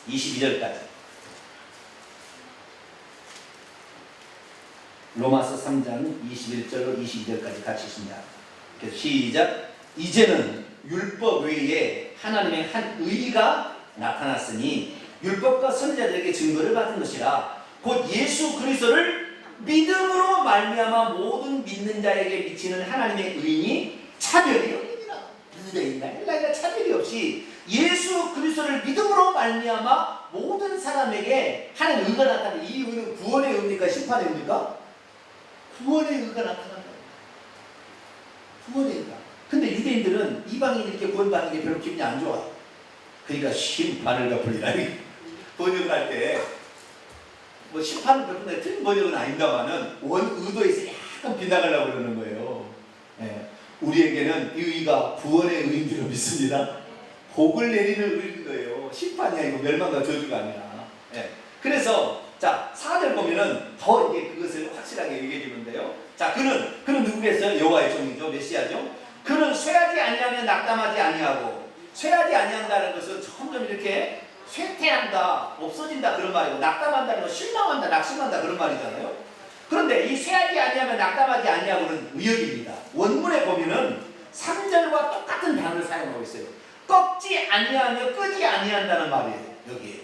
22절까지. 로마서 3장 21절로 22절까지 같이 읽습니다. 시작. 이제는 율법 외에 하나님의 한 의가 나타났으니 율법과 선지자들에게 증거를 받은 것이라. 곧 예수 그리스도를 믿음으로 말미암아 모든 믿는 자에게 미치는 하나님의 의인이 차별이 없느니라. 유대인이나 헬라인이나 차별이 없이 예수 그리스도를 믿음으로 말미암아 모든 사람에게 하나님의 의가 나타나는 이 의는 구원의 의입니까? 심판의 의입니까? 구원의 의가 나타난다. 구원의 의가. 근데 유대인들은 이방인이 이렇게 구원받는 게 별로 기분이 안 좋아. 그러니까 심판을 베풀리라. 번역을 할 때 뭐 심판을 베푼다 틀린 번역은 아닙니다만은 원 의도에서 약간 빗나가려고 그러는 거예요. 예. 우리에게는 이 의가 구원의 의인 줄 믿습니다. 복을 내리는 의인 거예요. 심판이 아니고 멸망과 저주가 아니라. 예. 그래서 자 4절 보면은 더 이게 그것을 확실하게 얘기해 주는데요. 자 그는 누구겠어요? 여호와의 종이죠. 메시아죠. 그는 쇠하지 아니하면 낙담하지 아니하고, 쇠하지 아니한다는 것은 점점 이렇게 쇠퇴한다, 없어진다 그런 말이고, 낙담한다는 건 실망한다, 낙심한다 그런 말이잖아요. 그런데 이 쇠하지 아니하면 낙담하지 아니하고는 의역입니다. 원문에 보면은 3절과 똑같은 단어를 사용하고 있어요. 꺾지 아니하며 끄지 아니한다는 말이에요. 여기에.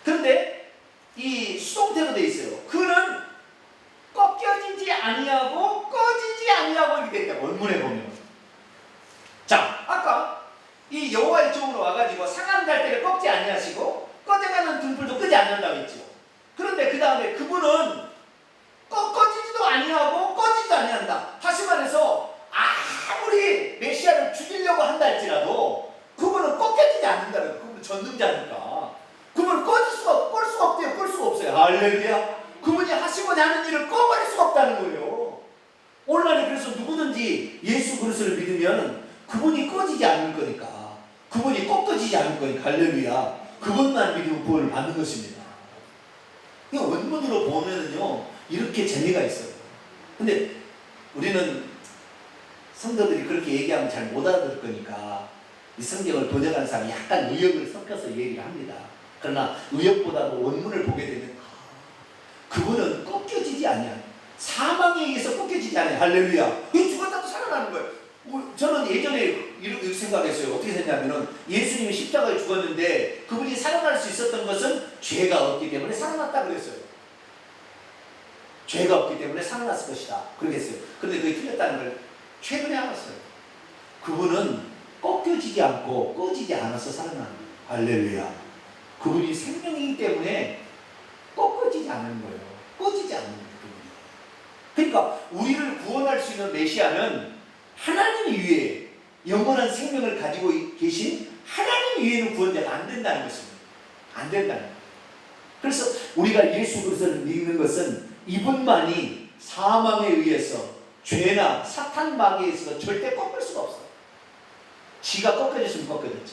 그런데 이 수동태로 되어 있어요. 그는 꺾여지지 아니하고 꺼지지 아니하고 이렇게 되어 있다. 원문에 보면. 자, 아까 이 여호와의 종으로 와가지고 상한 갈대를 꺾지 아니하시고 꺼져가는 등불도 끄지 않는다고 했죠. 그런데 그 다음에 그분은 꺼지지도 아니하고 꺼지지도 아니한다. 다시 말해서 아무리 메시아를 죽이려고 한다 할지라도 그분은 꺾여지지 않는다는 거예요. 그분은 전능자니까. 그분은 끌 수가 없대요. 끌 수가 없어요. 할렐루야. 그분이 하시고자 하는 일을 꺼버릴 수가 없다는 거예요. 오늘날에 그래서 누구든지 예수 그리스도를 믿으면 그분이 꺼지지 않을 거니까, 그분이 꺾어지지 않을 거니까, 할렐루야. 그것만 믿으면 구원을 받는 것입니다. 원문으로 보면은요 이렇게 재미가 있어요. 근데 우리는 성도들이 그렇게 얘기하면 잘 못 알아들 거니까 이 성경을 번역하는 사람이 약간 의역을 섞어서 얘기를 합니다. 그러나 의역보다도 원문을 보게 되면 그분은 꺾여지지 아니야. 사망에 의해서 꺾여지지 않아요. 할렐루야. 이 죽었다고 살아나는 거예요. 저는 예전에 이렇게 생각했어요. 어떻게 생각하면 예수님이 십자가에 죽었는데 그분이 살아날 수 있었던 것은 죄가 없기 때문에 살아났다 그랬어요. 죄가 없기 때문에 살아났을 것이다 그러겠어요. 그런데 그게 틀렸다는 걸 최근에 알았어요. 그분은 꺾여지지 않고 꺼지지 않아서 살아나는 거예요. 할렐루야. 그분이 생명이기 때문에 꺾어지지 않는 거예요. 꺼지지 않는 거예요. 그러니까 우리를 구원할 수 있는 메시아는 하나님 위에 영원한 생명을 가지고 계신 하나님 위에는 구원자가 안 된다는 것입니다. 안 된다는 거예요. 그래서 우리가 예수 그리스도를 믿는 것은 이분만이 사망에 의해서 죄나 사탄 마귀에 있어서 절대 꺾을 수가 없어요. 지가 꺾여졌으면 꺾여졌지.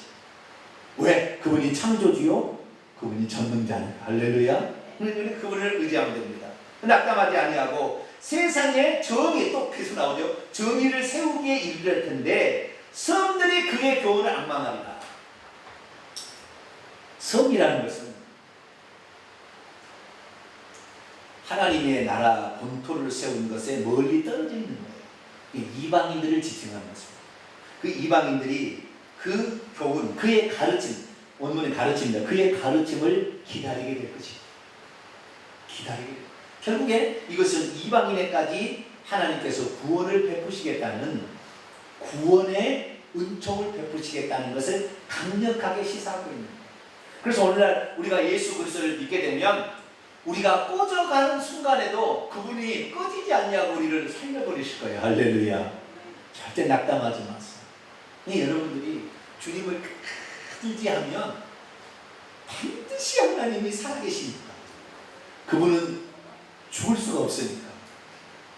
왜? 그분이 창조주요, 그분이 전능자니까. 할렐루야. 그분을 의지하면 됩니다. 낙담하지 아니하고 세상에 정의, 또 계속 나오죠. 정의를 세우기에 이르를 텐데 성들이 그의 교훈을 앙망하리라. 성이라는 것은 하나님의 나라 본토를 세운 것에 멀리 떨어져 있는 거예요. 이방인들을 지칭하는 것입니다. 그 이방인들이 그 교훈, 그의 가르침, 원문의 가르침입니다. 그의 가르침을 기다리게 될 것이에요. 기다리게 될 것이에요. 결국에 이것은 이방인에까지 하나님께서 구원을 베푸시겠다는, 구원의 은총을 베푸시겠다는 것을 강력하게 시사하고 있는 거예요. 그래서 오늘날 우리가 예수 그리스도를 믿게 되면 우리가 꺼져가는 순간에도 그분이 꺼지지 않냐고 우리를 살려버리실 거예요. 할렐루야. 절대 낙담하지 마세요. 여러분들이 주님을 의지하면 반드시 하나님이 살아계시니까. 그분은 죽을 수가 없으니까.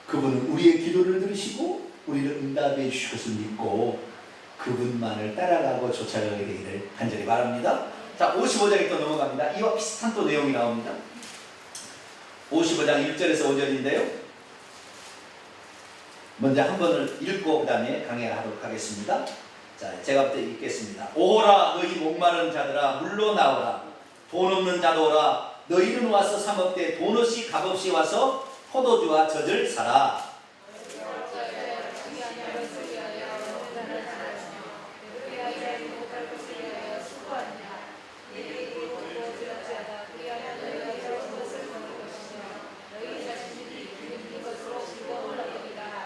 그분은 우리의 기도를 들으시고 우리를 응답해 주실 것을 믿고 그분만을 따라가고 쫓아가게 되기를 간절히 바랍니다. 자, 55장에 또 넘어갑니다. 이와 비슷한 또 내용이 나옵니다. 55장 1절에서 5절인데요. 먼저 한 번을 읽고 그 다음에 강해하도록 하겠습니다. 자, 제가 부터 읽겠습니다. 오호라 너희 목마른 자들아 물로 나오라. 돈 없는 자도 오라. 너희는 와서 사 먹되 돈 없이 값없이 와서 포도주와 젖을 사라.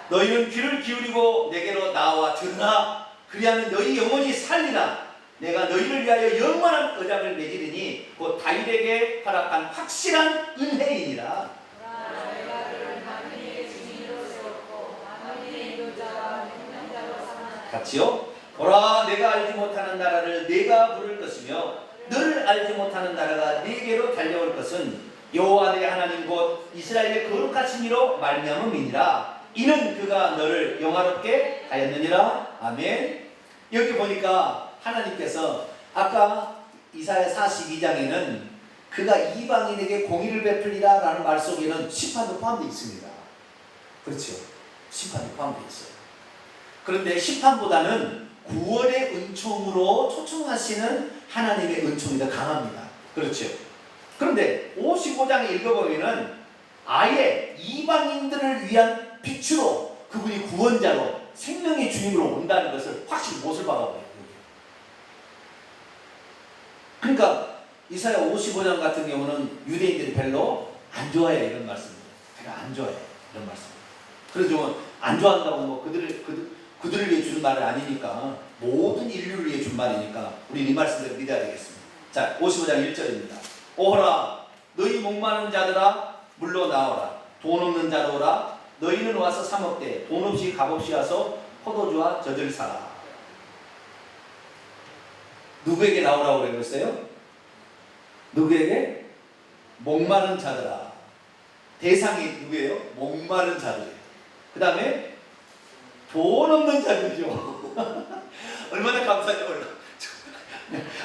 너희는 귀를 기울이고 내게로 나와 들으라. 그리하면 너희 영혼이 살리라. 내가 너희를 위하여 영원한 언약을 맺으리니 곧 다윗에게 허락한 확실한 은혜이니라. 같이요. 보라 내가 알지 못하는 나라를 내가 부를 것이며 너를 알지 못하는 나라가 네게로 달려올 것은 여호와 내 하나님 곧 이스라엘의 거룩하신 이로 말미암음이니라. 이는 그가 너를 영화롭게 하였느니라. 아멘. 여기 보니까 하나님께서 아까 이사야 42장에는 그가 이방인에게 공의를 베풀리라 라는 말 속에는 심판도 포함되어 있습니다. 그렇죠. 심판도 포함되어 있어요. 그런데 심판보다는 구원의 은총으로 초청하시는 하나님의 은총이 더 강합니다. 그렇죠. 그런데 55장에 읽어보면은 아예 이방인들을 위한 빛으로 그분이 구원자로 생명의 주님으로 온다는 것을 확실히 못을 박아버려요. 그러니까 이사야 55장 같은 경우는 유대인들이 별로 안 좋아해 이런 말씀입니다. 별로 안 좋아해 이런 말씀입니다. 그래서 안 좋아한다고 뭐 그들을 위해 주는 말은 아니니까 모든 인류를 위해 준 말이니까 우리는 이 말씀대로 믿어야 되겠습니다. 자, 55장 1절입니다. 오호라 너희 목마른 자들아 물로 나오라. 돈 없는 자도 오라. 너희는 와서 사 먹되 돈 없이 값없이 와서 포도주와 젖을 사라. 누구에게 나오라고 그랬어요? 누구에게? 목마른 자들아. 대상이 누구예요? 목마른 자들. 그 다음에 돈 없는 자들이죠. 얼마나 감사한지 몰라.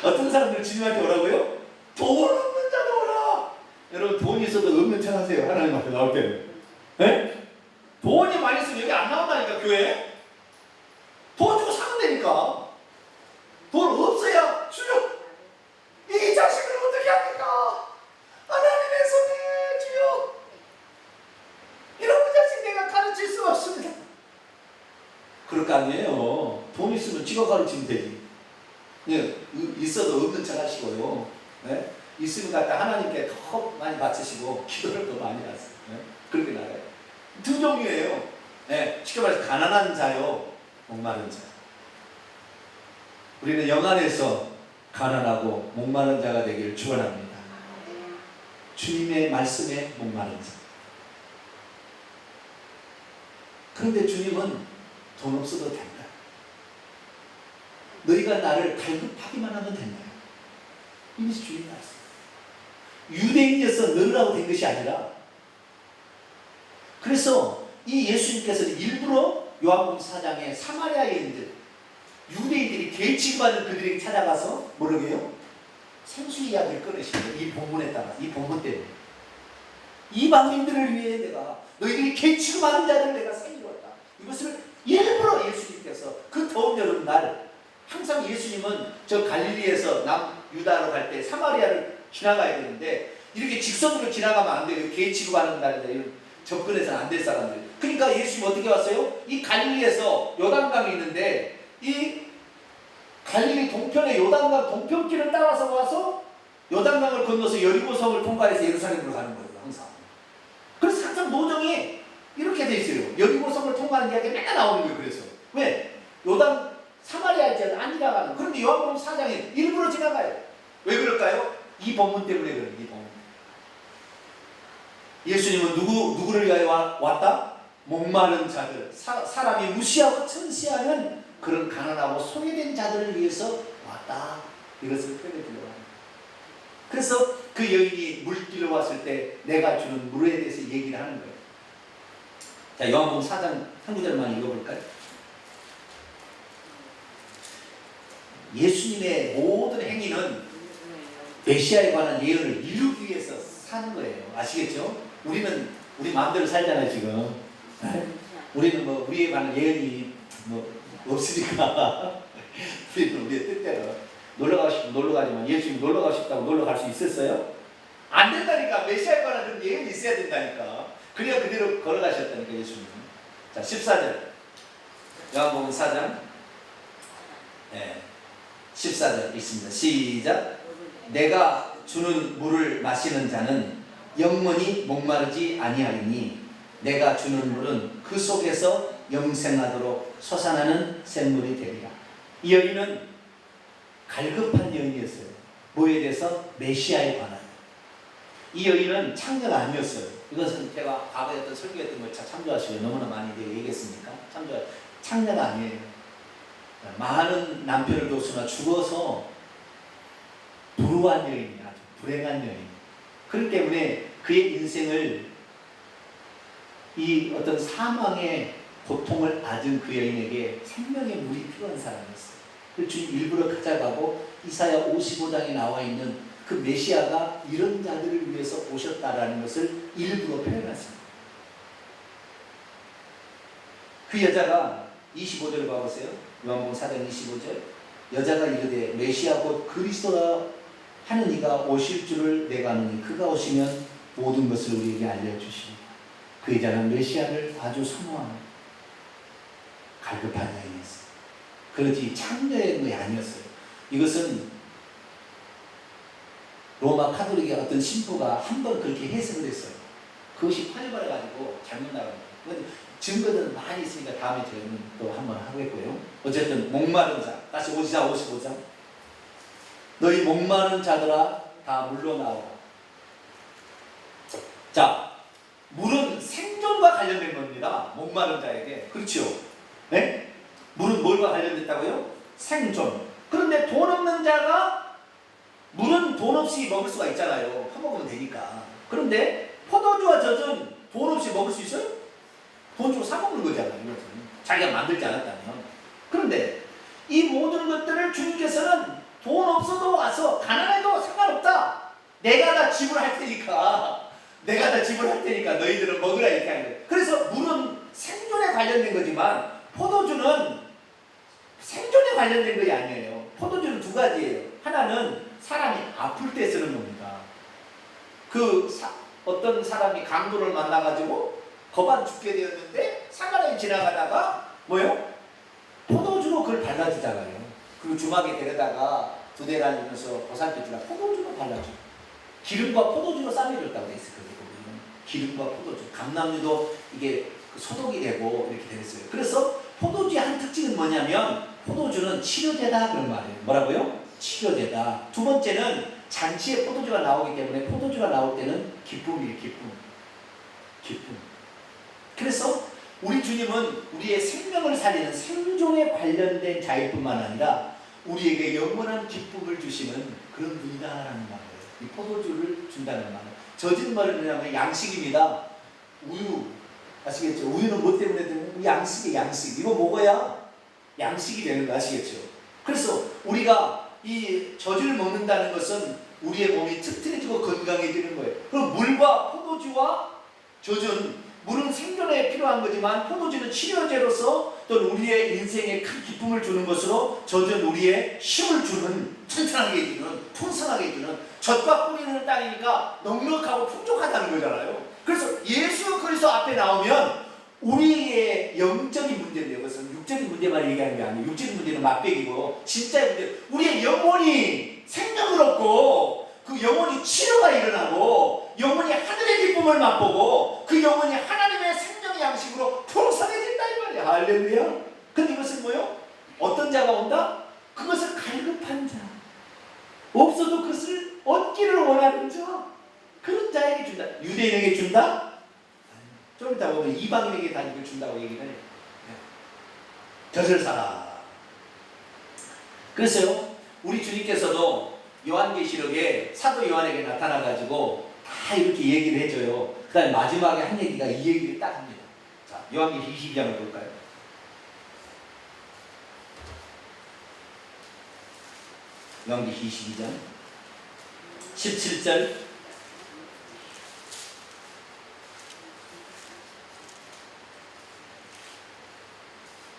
어떤 사람들 주님한테 오라고요? 돈 없는 자도 오라. 여러분 돈이 있어도 없는 척 하세요. 하나님 앞에 나올 때는. 네? 돈이 많이 있으면 여기 안 나온다니까 교회. 돈 주고 사면 되니까. 돈 없어야 주여 이 자식을 어떻게 합니까? 하나님의 손에 주여 이런 자식 내가 가르칠 수 없습니다. 그럴 거 아니에요. 돈 있으면 지가 가르치면 되지. 네, 있어도 없는 척 하시고요. 네? 있으면 갖다 하나님께 더 많이 바치시고 기도를 더 많이 하세요. 네? 그렇게 나가요. 두 종류예요. 네, 쉽게 말해서 가난한 자요, 목마른 자. 우리는 영안에서 가난하고 목마른 자가 되기를 축원합니다. 주님의 말씀에 목마른 자. 그런데 주님은 돈 없어도 된다. 너희가 나를 갈급하기만 하면 된다. 이것이 주님의 말씀. 유대인이어서 너희라고 된 것이 아니라, 그래서 이 예수님께서는 일부러 요한복음 4장에 사마리아인들, 유대인들이 개 취급하는 그들에게 찾아가서 뭐라고 해요? 생수 이야기를 꺼내시는 이 본문에 따라서, 이 본문 때문에. 이방인들을 위해 내가 너희들이 개 취급하는 자들을 내가 살리었다. 이것을 일부러 예수님께서 그 더운 여름날 항상 예수님은 저 갈릴리에서 남유다로 갈 때 사마리아를 지나가야 되는데 이렇게 직선으로 지나가면 안 돼요. 개 취급하는 날인데 접근해서는 안 될 사람들. 그러니까 예수님 어떻게 왔어요? 이 갈릴리에서 요단강이 있는데 이 갈릴리 동편의 요단강 동편길을 따라서 와서 요단강을 건너서 여리고성을 통과해서 예루살렘으로 가는 거예요. 항상. 그래서 항상 노정이 이렇게 돼 있어요. 여리고성을 통과하는 이야기가 맨날 나오는 거예요. 그래서 왜? 요단 사마리아 지역을 안 지나가는. 그런데 요한복음 4장에 일부러 지나가요. 왜 그럴까요? 이 본문 때문에 그래요. 이 본문. 예수님은 누구를 위하여 왔다? 목마른 자들, 사람이 무시하고 천시하는 그런 가난하고 소외된 자들을 위해서 왔다. 이것을 표현해 주려고 합니다. 그래서 그 여인이 물길로 왔을 때 내가 주는 물에 대해서 얘기를 하는 거예요. 자, 요한복음 4장 한 구절만 읽어볼까요? 예수님의 모든 행위는 메시아에 관한 예언을 이루기 위해서 사는 거예요. 아시겠죠? 우리 마음대로 살잖아요, 지금. 우리는 뭐 우리에 관한 예언이 뭐 없으니까 우리는 우리의 뜻대로 놀러 가고 싶으면 놀러 가지만 예수님 놀러 가고 싶다고 놀러 갈 수 있었어요? 안 된다니까. 메시아에 관한 그런 예언이 있어야 된다니까. 그래야 그대로 걸어가셨다니까 예수님. 자, 14절 요한복음 4장 14절 있습니다. 시작. 내가 주는 물을 마시는 자는 영원히 목마르지 아니하리니 내가 주는 물은 그 속에서 영생하도록 솟아나는 샘물이 되리라. 이 여인은 갈급한 여인이었어요. 뭐에 대해서? 메시아에 관한. 이 여인은 창녀가 아니었어요. 이것은 제가 과거에 어떤 설교했던 걸 참조하시고요. 너무나 많이 얘기했으니까 창녀가 아니에요. 많은 남편을 뒀으나 죽어서 불우한 여인이야. 아주 불행한 여인. 그렇기 때문에 그의 인생을 이 어떤 사망의 고통을 앓은 그 여인에게 생명의 물이 필요한 사람이었어요. 그 주님 일부러 찾아가고 이사야 55장에 나와 있는 그 메시아가 이런 자들을 위해서 오셨다라는 것을 일부러 표현했습니다. 그 여자가 25절을 봐보세요. 요한복음 4장 25절. 여자가 이르되 메시아 곧 그리스도라 하는 이가 오실 줄을 내가 아노니 그가 오시면 모든 것을 우리에게 알려주시니 그 여자는 메시아를 아주 선호하는 갈급한 여인이었어요. 그렇지 창녀의 것이 아니었어요. 이것은 로마 카톨릭의 어떤 신부가 한 번 그렇게 해석을 했어요. 그것이 팔려버려가지고 잘못 나간 거예요. 증거는 많이 있으니까 다음에 저희는 또 한 번 하겠고요. 어쨌든 목마른 자, 다시 55장. 너희 목마른 자들아 다 물러나오라. 자, 물은 생존과 관련된 겁니다. 목마른 자에게. 그렇죠? 네? 물은 뭘과 관련됐다고요? 생존. 그런데 돈 없는 자가 물은 돈 없이 먹을 수가 있잖아요. 퍼먹으면 되니까. 그런데 포도주와 젖은 돈 없이 먹을 수 있어요? 돈 주고 사 먹는 거잖아요. 이것은. 자기가 만들지 않았다면. 그런데 이 모든 것들을 주님께서는 돈 없어도 와서 가난해도 상관없다. 내가 다 지불할 테니까. 너희들은 먹으라 이렇게 하는 거예요. 그래서 물은 생존에 관련된 거지만 포도주는 생존에 관련된 것이 아니에요. 포도주는 두 가지예요. 하나는 사람이 아플 때 쓰는 겁니다. 어떤 사람이 강도를 만나가지고 거반 죽게 되었는데 사가람이 지나가다가 뭐요? 포도주로 그걸 발라주잖아요. 그리고 주막에 데려다가 두 대 다니면서 보살펴 주라. 포도주로 발라줘. 기름과 포도주로 싸매줬다고 돼 있어요. 기름과 포도주. 감람류도 이게 소독이 되고 이렇게 되어 있어요. 그래서 포도주의 한 특징은 뭐냐면 포도주는 치료제다 그런 말이에요. 뭐라고요? 치료제다. 두 번째는 잔치에 포도주가 나오기 때문에 포도주가 나올 때는 기쁨이에요. 기쁨. 그래서 우리 주님은 우리의 생명을 살리는 생존에 관련된 자일 뿐만 아니라 우리에게 영원한 기쁨을 주시는 그런 분이다라는 말이에요. 이 포도주를 준다는 말이에요. 젖은 말은 뭐냐면 양식입니다. 우유. 아시겠죠? 우유는 뭐 때문에 드는 양식이에요. 양식. 이거 먹어야 양식이 되는 거 아시겠죠? 그래서 우리가 이 젖을 먹는다는 것은 우리의 몸이 튼튼해지고 건강해지는 거예요. 그럼 물과 포도주와 젖은, 물은 생존에 필요한 거지만 포도주는 치료제로서 또는 우리의 인생에 큰 기쁨을 주는 것으로, 젖은 우리의 힘을 주는, 튼튼하게 해주는, 풍성하게 해주는, 젖과 뿌리는 땅이니까 넉넉하고 풍족하다는 거잖아요. 그래서 예수 그리스도 앞에 나오면 우리의 영적인 문제인데요. 그것은 육적인 문제만 얘기하는 게 아니에요. 육적인 문제는 맛배기고, 진짜의 문제, 우리의 영혼이 생명을 얻고 그 영혼이 치료가 일어나고 영혼이 하늘의 기쁨을 맛보고 그 영혼이 하나님의 생명의 양식으로 풍성해진다 이 말이야. 할렐루야. 근데 이것은 뭐요? 어떤 자가 온다? 그것을 갈급한 자, 없어도 그것을 얻기를 원하는 자, 그런 자에게 준다. 유대인에게 준다? 좀 이따 보면 이방인에게 다 이걸 준다고 얘기를 해요. 젖을 사라. 그래서요, 우리 주님께서도 요한계시록에 사도 요한에게 나타나가지고 다 이렇게 얘기를 해줘요. 그 다음에 마지막에 한 얘기가 이 얘기를 딱 합니다. 자, 요한계시록 22장을 볼까요? 요한계시록 22장 17절.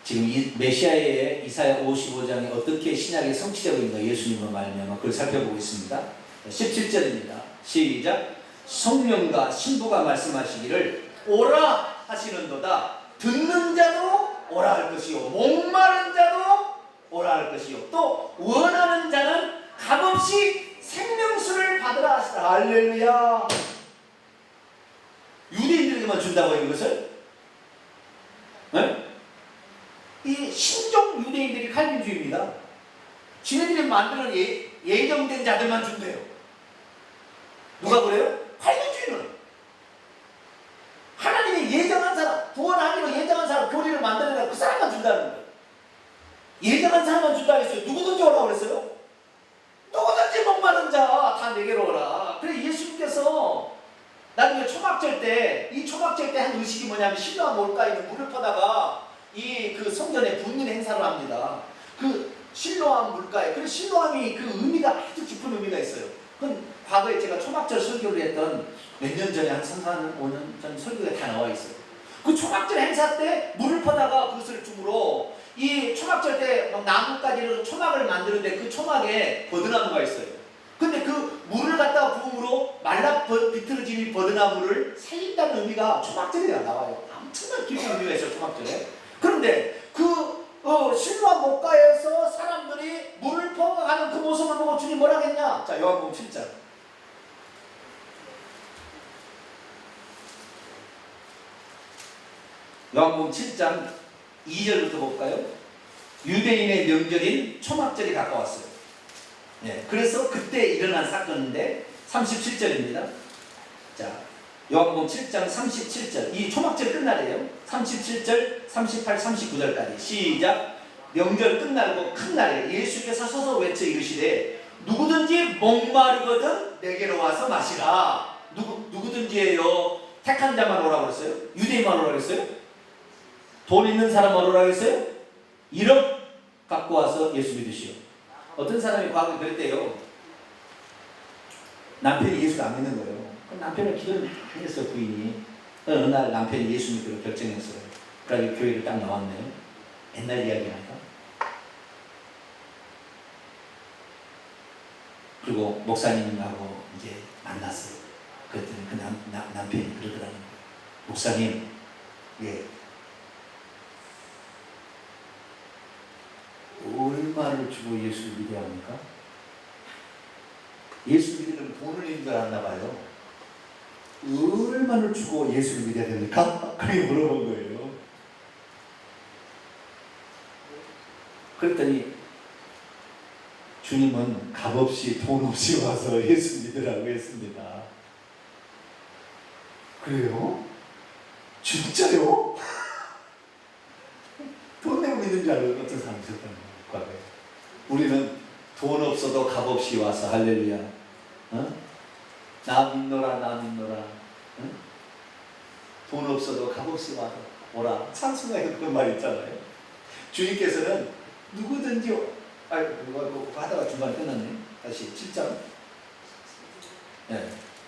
지금 이 메시아의 이사야 55장이 어떻게 신약에 성취되고 있는가, 예수님과 말미암아 그걸 살펴보고 있습니다. 17절입니다. 시작. 성령과 신부가 말씀하시기를 오라 하시는도다. 듣는 자도 오라 할 것이요, 목마른 자도 오라 할 것이요, 또 원하는 자는 값없이 생명수를 받으라 하시라. 할렐루야. 유대인들에게만 준다고요, 이것을? 네? 이 신종 유대인들이 칼빈주의입니다. 지네들이 만드는 예정된 자들만 준대요. 누가 그래요? 칼빈주의는 하나님이 예정한 사람, 구원하기로 예정한 사람, 교리를 만들어내고 그 사람만 준다는 거예요. 예정한 사람만 준다고 했어요. 누구든지 오라고 그랬어요? 누구든지 목마른 자 다 내게로 오라. 그래 예수님께서 나중에 초막절 때, 이 초막절 때 한 의식이 뭐냐면 실로암 몰가에 물을 퍼다가 이 그 성전에 붓는 행사를 합니다. 그 실로암 물가에. 그래서 실로암이 그 의미가 아주 깊은 의미가 있어요. 그건 과거에 제가 초막절 설교를 했던 몇 년 전에 한 3, 4년, 5년 전 설교에 다 나와 있어요. 그 초막절 행사 때 물을 퍼다가 그것을 주므로 이 초막절 때 막 나뭇가지로 초막을 만드는데 그 초막에 버드나무가 있어요. 근데 그 물을 갖다가 부음으로 말라 비틀어진 이 버드나무를 살린다는 의미가 초막절에 나와요. 엄청난 깊은 의미가 있어요, 초막절에. 그런데 그 실로암 목가에서 사람들이 물을 퍼가는 그 모습을 보고 주님 뭐라 했냐? 자, 요한복음 7장. 요한복음 7장 2절부터 볼까요? 유대인의 명절인 초막절이 가까웠어요. 네, 그래서 그때 일어난 사건인데 37절입니다. 자, 요한복음 7장 37절. 이 초막절 끝날이에요. 37절, 38, 39절까지. 시작. 명절 끝날고 큰 날에 예수께서 서서 외쳐 이르시되 누구든지 목마르거든 내게로 와서 마시라. 누구든지예요? 택한 자만 오라고 그랬어요? 유대인만 오라고 그랬어요? 돈 있는 사람만 오라고 그랬어요? 1억 갖고 와서 예수 믿으시오. 어떤 사람이 과거에 그랬대요. 남편이 예수를 안 믿는 거예요. 남편은 기도를 많이 했어요, 부인이. 어느 날 남편이 예수 믿기로 결정했어요. 그러니까 교회를 딱 나왔네요. 옛날 이야기니까. 그리고 목사님하고 이제 만났어요. 그랬더니 그 남편이 그러더라는 거예요. 목사님, 예. 얼마를 주고 예수를 믿어야 합니까? 예수 믿으려면 돈을 있는 줄 알았나 봐요. 얼마를 주고 예수를 믿어야 됩니까? 그렇게 물어본 거예요. 그랬더니 주님은 값없이 돈 없이 와서 예수 믿으라고 했습니다. 그래요? 진짜요? 돈 내고 믿는 줄 알고 어떤 사람이 있었다는 거예요. 과거에. 우리는 돈 없어도 값없이 와서 할렐루야. 어? 나 믿노라, 나 믿노라. 어? 돈 없어도 값없이 와서 오라. 찬송가에 그런 말 있잖아요. 주님께서는 누구든지 이거 하다가 중간에 끝났네. 다시 7장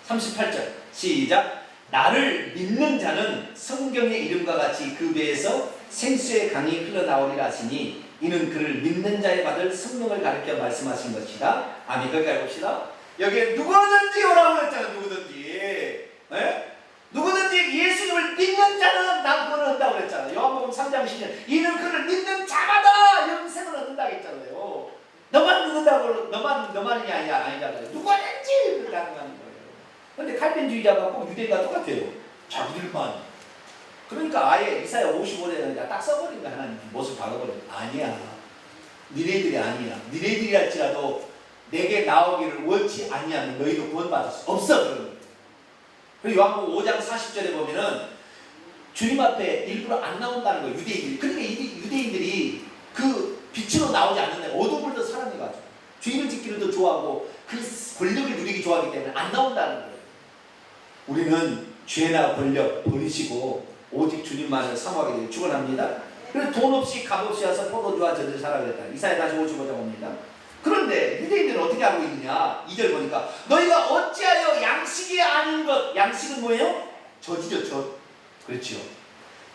38절 시작. 나를 믿는 자는 성경의 이름과 같이 그 배에서 생수의 강이 흘러나오리라 하시니 이는 그를 믿는 자에 받을 성령을 가리켜 말씀하신 것이다. 아멘. 거기까지 봅시다. 여기에 누구든지 오라고 그랬잖아. 누구든지. 누구든지 예수님을 믿는 자는 난 그걸 얻는다고 그랬잖아. 요한복음 3장 10절 이는 그를 믿는 자마다 영생을 얻는다고 했잖아요. 너만 믿는다고 너만이 아니잖아요. 누구든지 그렇게 하는 거예요. 근데 칼빈주의자가 꼭 유대인과 똑같아요. 자기들만. 그러니까 아예 이사야 55년에 딱 써버린 거 하나님 모습 박아버린 거 아니야. 니네들이 아니야. 니네들이 할지라도 내게 나오기를 원치 아니하면 너희도 구원받을 수 없어. 그런 거예요. 그리고 요한복음 5장 40절에 보면은 주님 앞에 일부러 안 나온다는 거예요. 유대인들이. 그러니까 유대인들이 그 빛으로 나오지 않는데 어둠을 더 사랑해가지고 주인을 지키를 더 좋아하고 그 권력을 누리기 좋아하기 때문에 안 나온다는 거예요. 우리는 죄나 권력 버리시고 오직 주님만을 사모하게 되고 축원합니다. 그래서 돈 없이 값 없이 와서 포도주와 젖을 사라 그랬다. 이사야 다시 55장 옵니다. 그런데 유대인들은 어떻게 하고 있느냐? 2절 보니까 너희가 어찌하여 양식이 아닌 것, 양식은 뭐예요? 젖이죠. 젖. 그렇죠.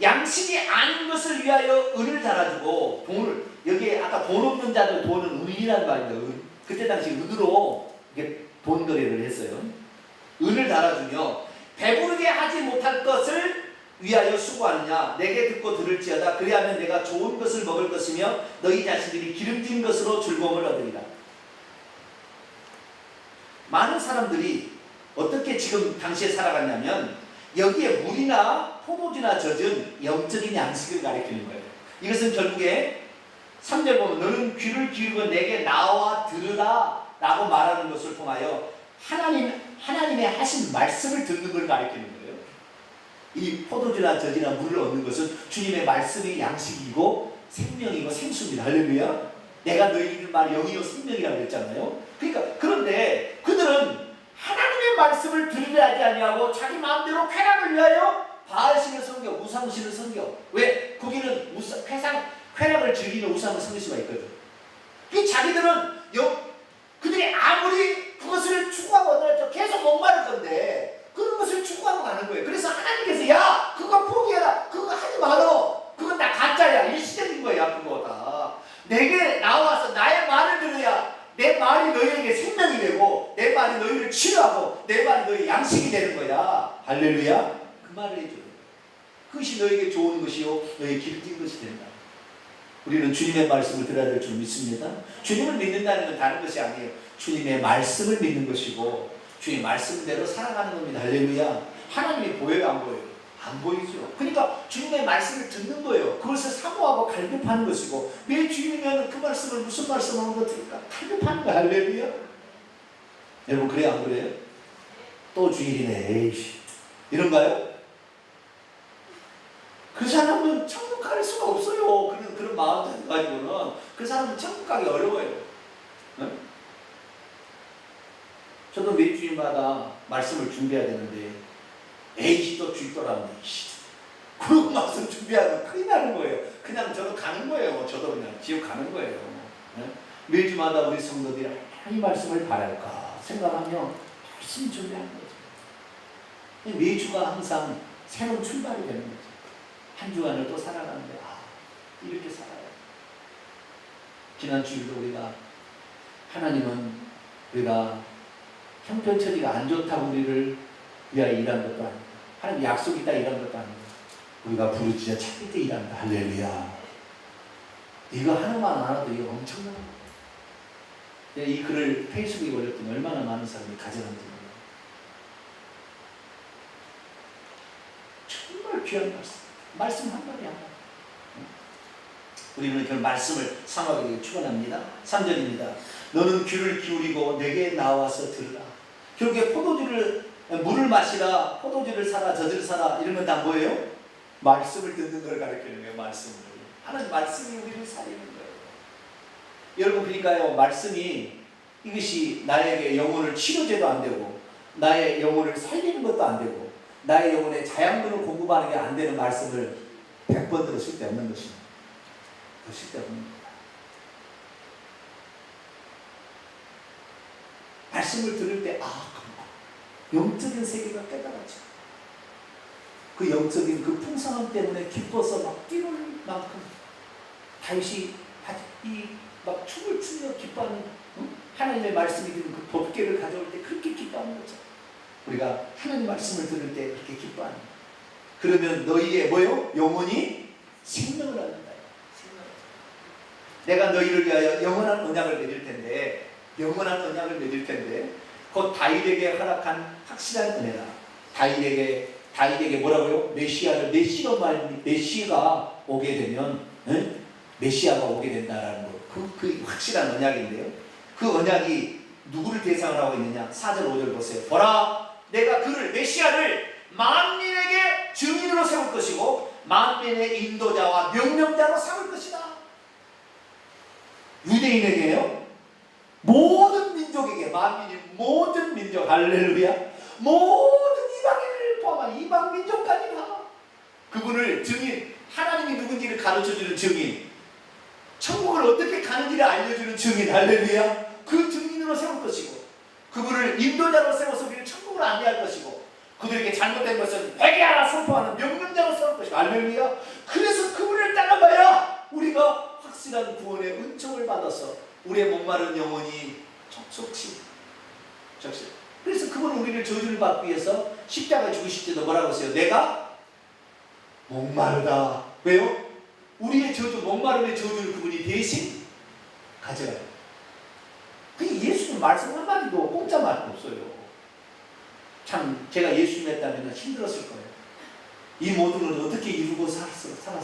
양식이 아닌 것을 위하여 은을 달아주고 돈을, 여기에 아까 돈 없는 자들 돈은 은이라는 말입니다. 은. 그때 당시 은으로 이렇게 돈 거래를 했어요. 은을 달아주며 배부르게 하지 못할 것을 위하여 수고하느냐. 내게 듣고 들을지어다. 그리하면 내가 좋은 것을 먹을 것이며 너희 자신들이 기름진 것으로 즐거움을 얻으리라. 많은 사람들이 어떻게 지금 당시에 살아갔냐면 여기에 물이나 포도주나 젖은 영적인 양식을 가리키는 거예요. 이것은 결국에 3절 보면 너는 귀를 기울이고 내게 나와 들으라 라고 말하는 것을 통하여 하나님의 하신 말씀을 듣는 걸 가리키는 거예요. 이 포도주나 젖이나 물을 얻는 것은 주님의 말씀이 양식이고 생명이고 생수입니다. 할렐루야. 내가 너희들 말이 영이요 생명이라고 했잖아요. 그러니까 그런데 그들은 하나님의 말씀을 들으려 하지 아니하고 자기 마음대로 쾌락을 위하여 바알신을 섬겨 우상신을 섬겨. 왜? 거기는 쾌락을 즐기는 우상을 섬길 수가 있거든. 그 자기들은 그들이 아무리 그것을 추구하고 얻으려 계속 목마를 건데 그런 것을 추구하고 가는 거예요. 그래서 하나님께서 야 그거 포기해라. 그거 하지 말어. 그건 다 가짜야. 일시적인 거야. 그거 다. 내게 나와서 나의 말을 들어야 내 말이 너희에게 생명이 되고 내 말이 너희를 치료하고 내 말이 너희 양식이 되는 거야. 할렐루야. 그 말을 해줘요. 그것이 너희에게 좋은 것이요 너희에게 기름진 것이 된다. 우리는 주님의 말씀을 들어야 될 줄 믿습니다. 주님을 믿는다는 건 다른 것이 아니에요. 주님의 말씀을 믿는 것이고 주의 말씀대로 살아가는 겁니다. 할렐루야. 하나님이 보여요? 안 보여요? 안 보이죠. 그러니까 주님의 말씀을 듣는 거예요. 그것을 사모하고 갈급하는 것이고 매일 주님이면 그 말씀을 무슨 말씀 하는 거 들을까? 갈급하는 거야. 할렐루야. 여러분 그래요? 안 그래요? 또 주일이네. 에이씨. 이런가요? 그 사람은 천국 갈 수가 없어요. 그런 마음 가지고는 그 사람은 천국 가기 어려워요. 응? 저도 매 주일마다 말씀을 준비해야 되는데 에이씨 또 주일도라는데 그런 말씀 준비하면 큰일 나는 거예요. 그냥 저도 가는 거예요. 저도 그냥 지옥 가는 거예요. 응? 매주마다 우리 성도들이 이 말씀을 바랄까 생각하며 말씀 준비하는 거죠. 매주가 항상 새로운 출발이 되는 거죠. 한 주간을 또 살아가는데 이렇게 살아요. 지난 주일도 우리가 하나님은 우리가 형편처리가 안 좋다고 우리를 위하여 일한 것도 아니고 하나님 약속이 있다 일한 것도 아니고 우리가 부르짖어 찾을 때 일한다. 할렐루야. 이거 하나만 알아도 이거 엄청난 거예요. 이 글을 페이스북에 올렸더니 얼마나 많은 사람이 가져간지 몰라요. 정말 귀한 말씀 한 마디 한 마디. 우리는 그 말씀을 상하게 되길 축원합니다. 3절입니다. 너는 귀를 기울이고 내게 나와서 들으라. 결국에 물을 마시라, 포도주를 사라, 젖을 사라 이런 건 다 뭐예요? 말씀을 듣는 걸 가르치는 거예요. 말씀을. 하나님 말씀이 우리를 살리는 거예요. 여러분 그러니까요 말씀이 이것이 나에게 영혼을 치료제도 안 되고 나의 영혼을 살리는 것도 안 되고 나의 영혼의 자양분을 공급하는 게 안 되는 말씀을 100번 들었을 때 없는 것입니다. 그것이 때문입니다. 말씀을 들을 때 영적인 세계가 깨달아져. 그 영적인 그 풍성함 때문에 기뻐서 막 뛰놀 만큼 다윗이 막 춤을 추며 기뻐하는, 하나님의 말씀이 드는 그 법궤를 가져올 때 그렇게 기뻐하는 거죠. 우리가 하나님 말씀을 들을 때 그렇게 기뻐하는 거예요. 그러면 너희의 뭐요? 영혼이 생명을 얻는다. 내가 너희를 위하여 영원한 언약을 맺을 텐데, 곧 다윗에게 허락한 확실한 은혜다. 다윗에게 뭐라고요? 메시아가 오게 되면, 메시아가 오게 된다라는 거. 그 확실한 언약인데요. 그 언약이 누구를 대상으로 하고 있느냐? 4절 5절 보세요. 보라, 내가 그를, 메시아를 만민에게 증인으로 세울 것이고 만민의 인도자와 명령자로 삼을 것이다. 유대인에게요, 모든 민족에게, 만민이 모든 민족, 할렐루야, 모든 이방인을 포함한 이방 민족까지 다 그분을 증인, 하나님이 누군지를 가르쳐주는 증인, 천국을 어떻게 가는지를 알려주는 증인, 할렐루야, 그 증인으로 세울 것이고 그분을 인도자로 세워서 우리를 천국으로 안내할 것이고 그들에게 잘못된 것은 회개하라 선포하는 명령자로 세울 것이고, 할렐루야. 그래서 그분을 따라가야 우리가 확실한 구원의 은총을 받아서 우리의 목마른 영혼이 촉촉치. 그래서 그분은 우리를 저주를 받기 위해서 십자가에 죽으실 때도 뭐라고 했어요? 내가 목마르다. 왜요? 우리의 저주, 목마름의 저주를 그분이 대신 가져가요. 예수님 말씀 한마디도 공짜 말이 없어요. 참 제가 예수 믿었다면 힘들었을 거예요. 이 모든 걸 어떻게 이루고 살았을까.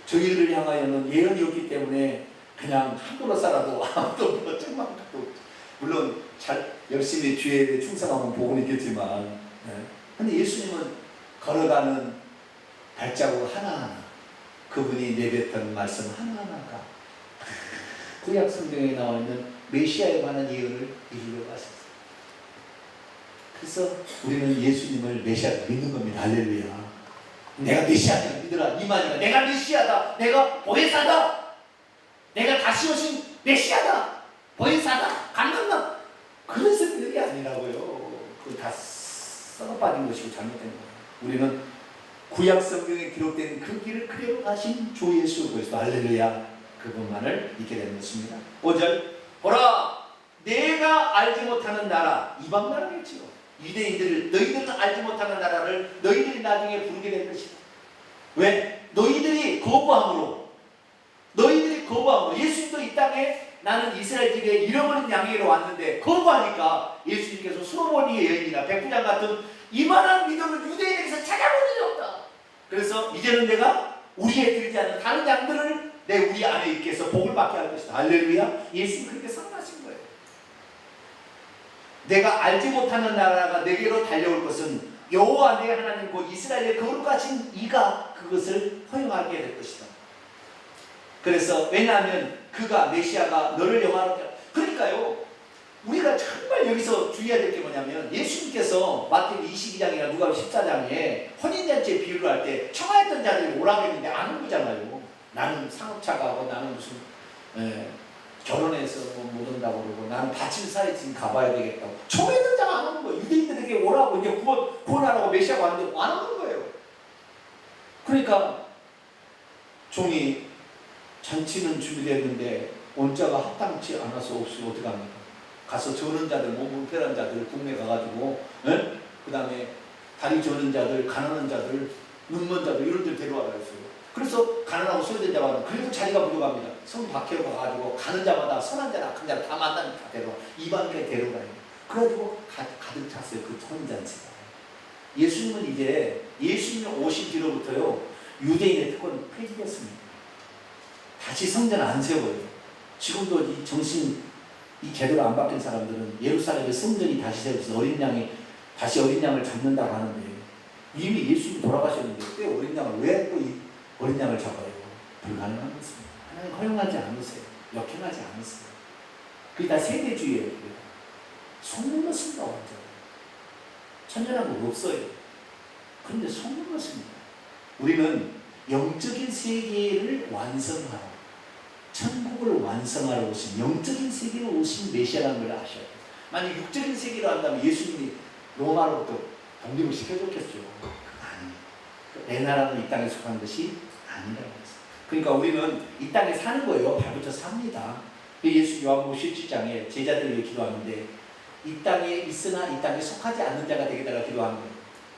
저희를 향하여는 예언이 없기 때문에 그냥 함부로 살아도 아무도 뭐 좀만 갖도, 물론 잘 열심히 주에 충성하면 복은 있겠지만, 근데 예수님은 걸어가는 발자국 하나하나, 그분이 내뱉던 말씀 하나하나가 구약 성경에 나와 있는 메시아에 관한 예언을 이루려고 하셨어요. 그래서 우리는 예수님을 메시아로 믿는 겁니다. 할렐루야. 내가 메시아다 믿으라. 이만희가 내가 메시아다, 내가 보혜사다, 내가 다시 오신 메시아다, 보혜사다, 강건다, 그런 생각이 아니라고요. 그거 다 썩어 빠진 것이고 잘못된 거예요. 우리는 구약 성경에 기록된 그 길을 그대로 가신 주 예수 그리스도, 할렐루야, 그분만을 믿게 되는 것입니다. 5절, 보라, 내가 알지 못하는 나라, 이방 나라겠지요. 유대인들을, 너희들은 알지 못하는 나라를 너희들이 나중에 부르게 될 것이다. 왜? 너희들이 거부함으로 예수님도 이 땅에 나는 이스라엘 집에 잃어버린 양에게로 왔는데 거부하니까 예수님께서 수로보니의 여인이나 백부장 같은 이만한 믿음을 유대인에게서 찾아본 일이 없다. 그래서 이제는 내가 우리에 들지 않은 다른 양들을 내 우리 안에 있게 해서 복을 받게 할 것이다. 할렐루야. 예수님 그렇게 선언하신 거예요. 내가 알지 못하는 나라가 내게로 달려올 것은 여호와 내 하나님 곧 이스라엘의 거룩하신 이가 그것을 허용하게 될 것이다. 그래서 왜냐하면 그가, 메시아가 너를 영화롭게, 그러니까요, 우리가 정말 여기서 주의해야 될 게 뭐냐면, 예수님께서 마태복음 22장이나 누가복음 14장에 혼인잔치의 비유를 할 때 청하였던 자들이 오라고 했는데 안 온 거잖아요. 나는 상업차가 하고 나는 무슨 결혼해서 못 온다고 그러고 나는 받침사에 지금 가봐야 되겠다고. 청하였던 자가 안 오는 거예요. 유대인들에게 오라고 이제 구원하라고 메시아가 왔는데 안 오는 거예요. 그러니까 종이 잔치는 준비됐는데 온자가 합당치 않아서 없으면 어떡합니까? 가서 저는 자들, 몸 불편한 자들 국내 가가지고, 그 다음에 다리 저는 자들, 가난한 자들, 눈먼 자들 이런 들 데려와라 했어요. 그래서 가난하고 소외된 자마다 그래도 자리가 부족합니다. 성 밖으로 가가지고 가는 자마다 선한 자나 악한 자를 다 만나니까 데려와, 이방인에 데려가요. 그래가지고 가득 찼어요. 그 혼인잔치가. 예수님은 이제 예수님 오신 뒤로부터요, 유대인의 특권은 폐지됐습니다. 다시 성전 안 세워요. 지금도 이 정신 제대로 안 바뀐 사람들은 예루살렘의 성전이 다시 세워져서 어린 양이 다시 어린 양을 잡는다고 하는데, 이미 예수님이 돌아가셨는데 왜 어린 양을, 왜 또 이 어린 양을 잡아요? 불가능한 것입니다. 하나님 허용하지 않으세요. 역행하지 않으세요. 그게 다 세대주의예요. 속는 것입니다. 완전 천연한 거 없어요. 그런데 속는 것입니다. 우리는 영적인 세계를 완성하러, 천국을 완성하러 오신, 영적인 세계로 오신 메시아라는 걸 아셔야 돼요. 만약 육적인 세계로 한다면 예수님이 로마로부터 독립을 시켜줬겠죠. 아니, 내 나라는 이 땅에 속한 것이 아니라고 했어요. 그러니까 우리는 이 땅에 사는 거예요. 발붙여 삽니다. 예수 요한복음 17장에 제자들을 위해 기도하는데 이 땅에 있으나 이 땅에 속하지 않는 자가 되겠다가 기도하는 거예요.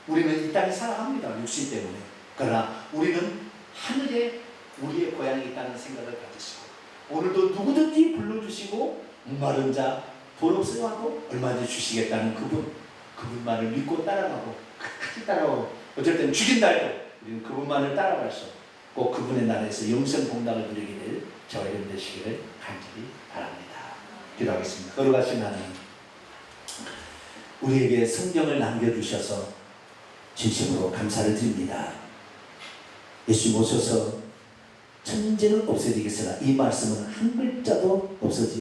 우리는 이 땅에 살아갑니다. 육신 때문에. 그러나 우리는 하늘에 우리의 고향이 있다는 생각을 가지시고 오늘도 누구든지 불러주시고 목마른 자, 돈 없어요 하고 얼마든지 주시겠다는 그분만을 믿고 따라가고 끝까지 따라오고 어쩔 때는 죽인다 해도 우리는 그분만을 따라갈 수 없고 꼭 그분의 나라에서 영생 복락을 누리게 될 저와 여러분 되시기를 간절히 바랍니다. 기도하겠습니다. 거룩하신 하나님, 우리에게 성경을 남겨주셔서 진심으로 감사를 드립니다. 예수님 오셔서 천재는 없어지겠으나 이 말씀은 한 글자도 없어지지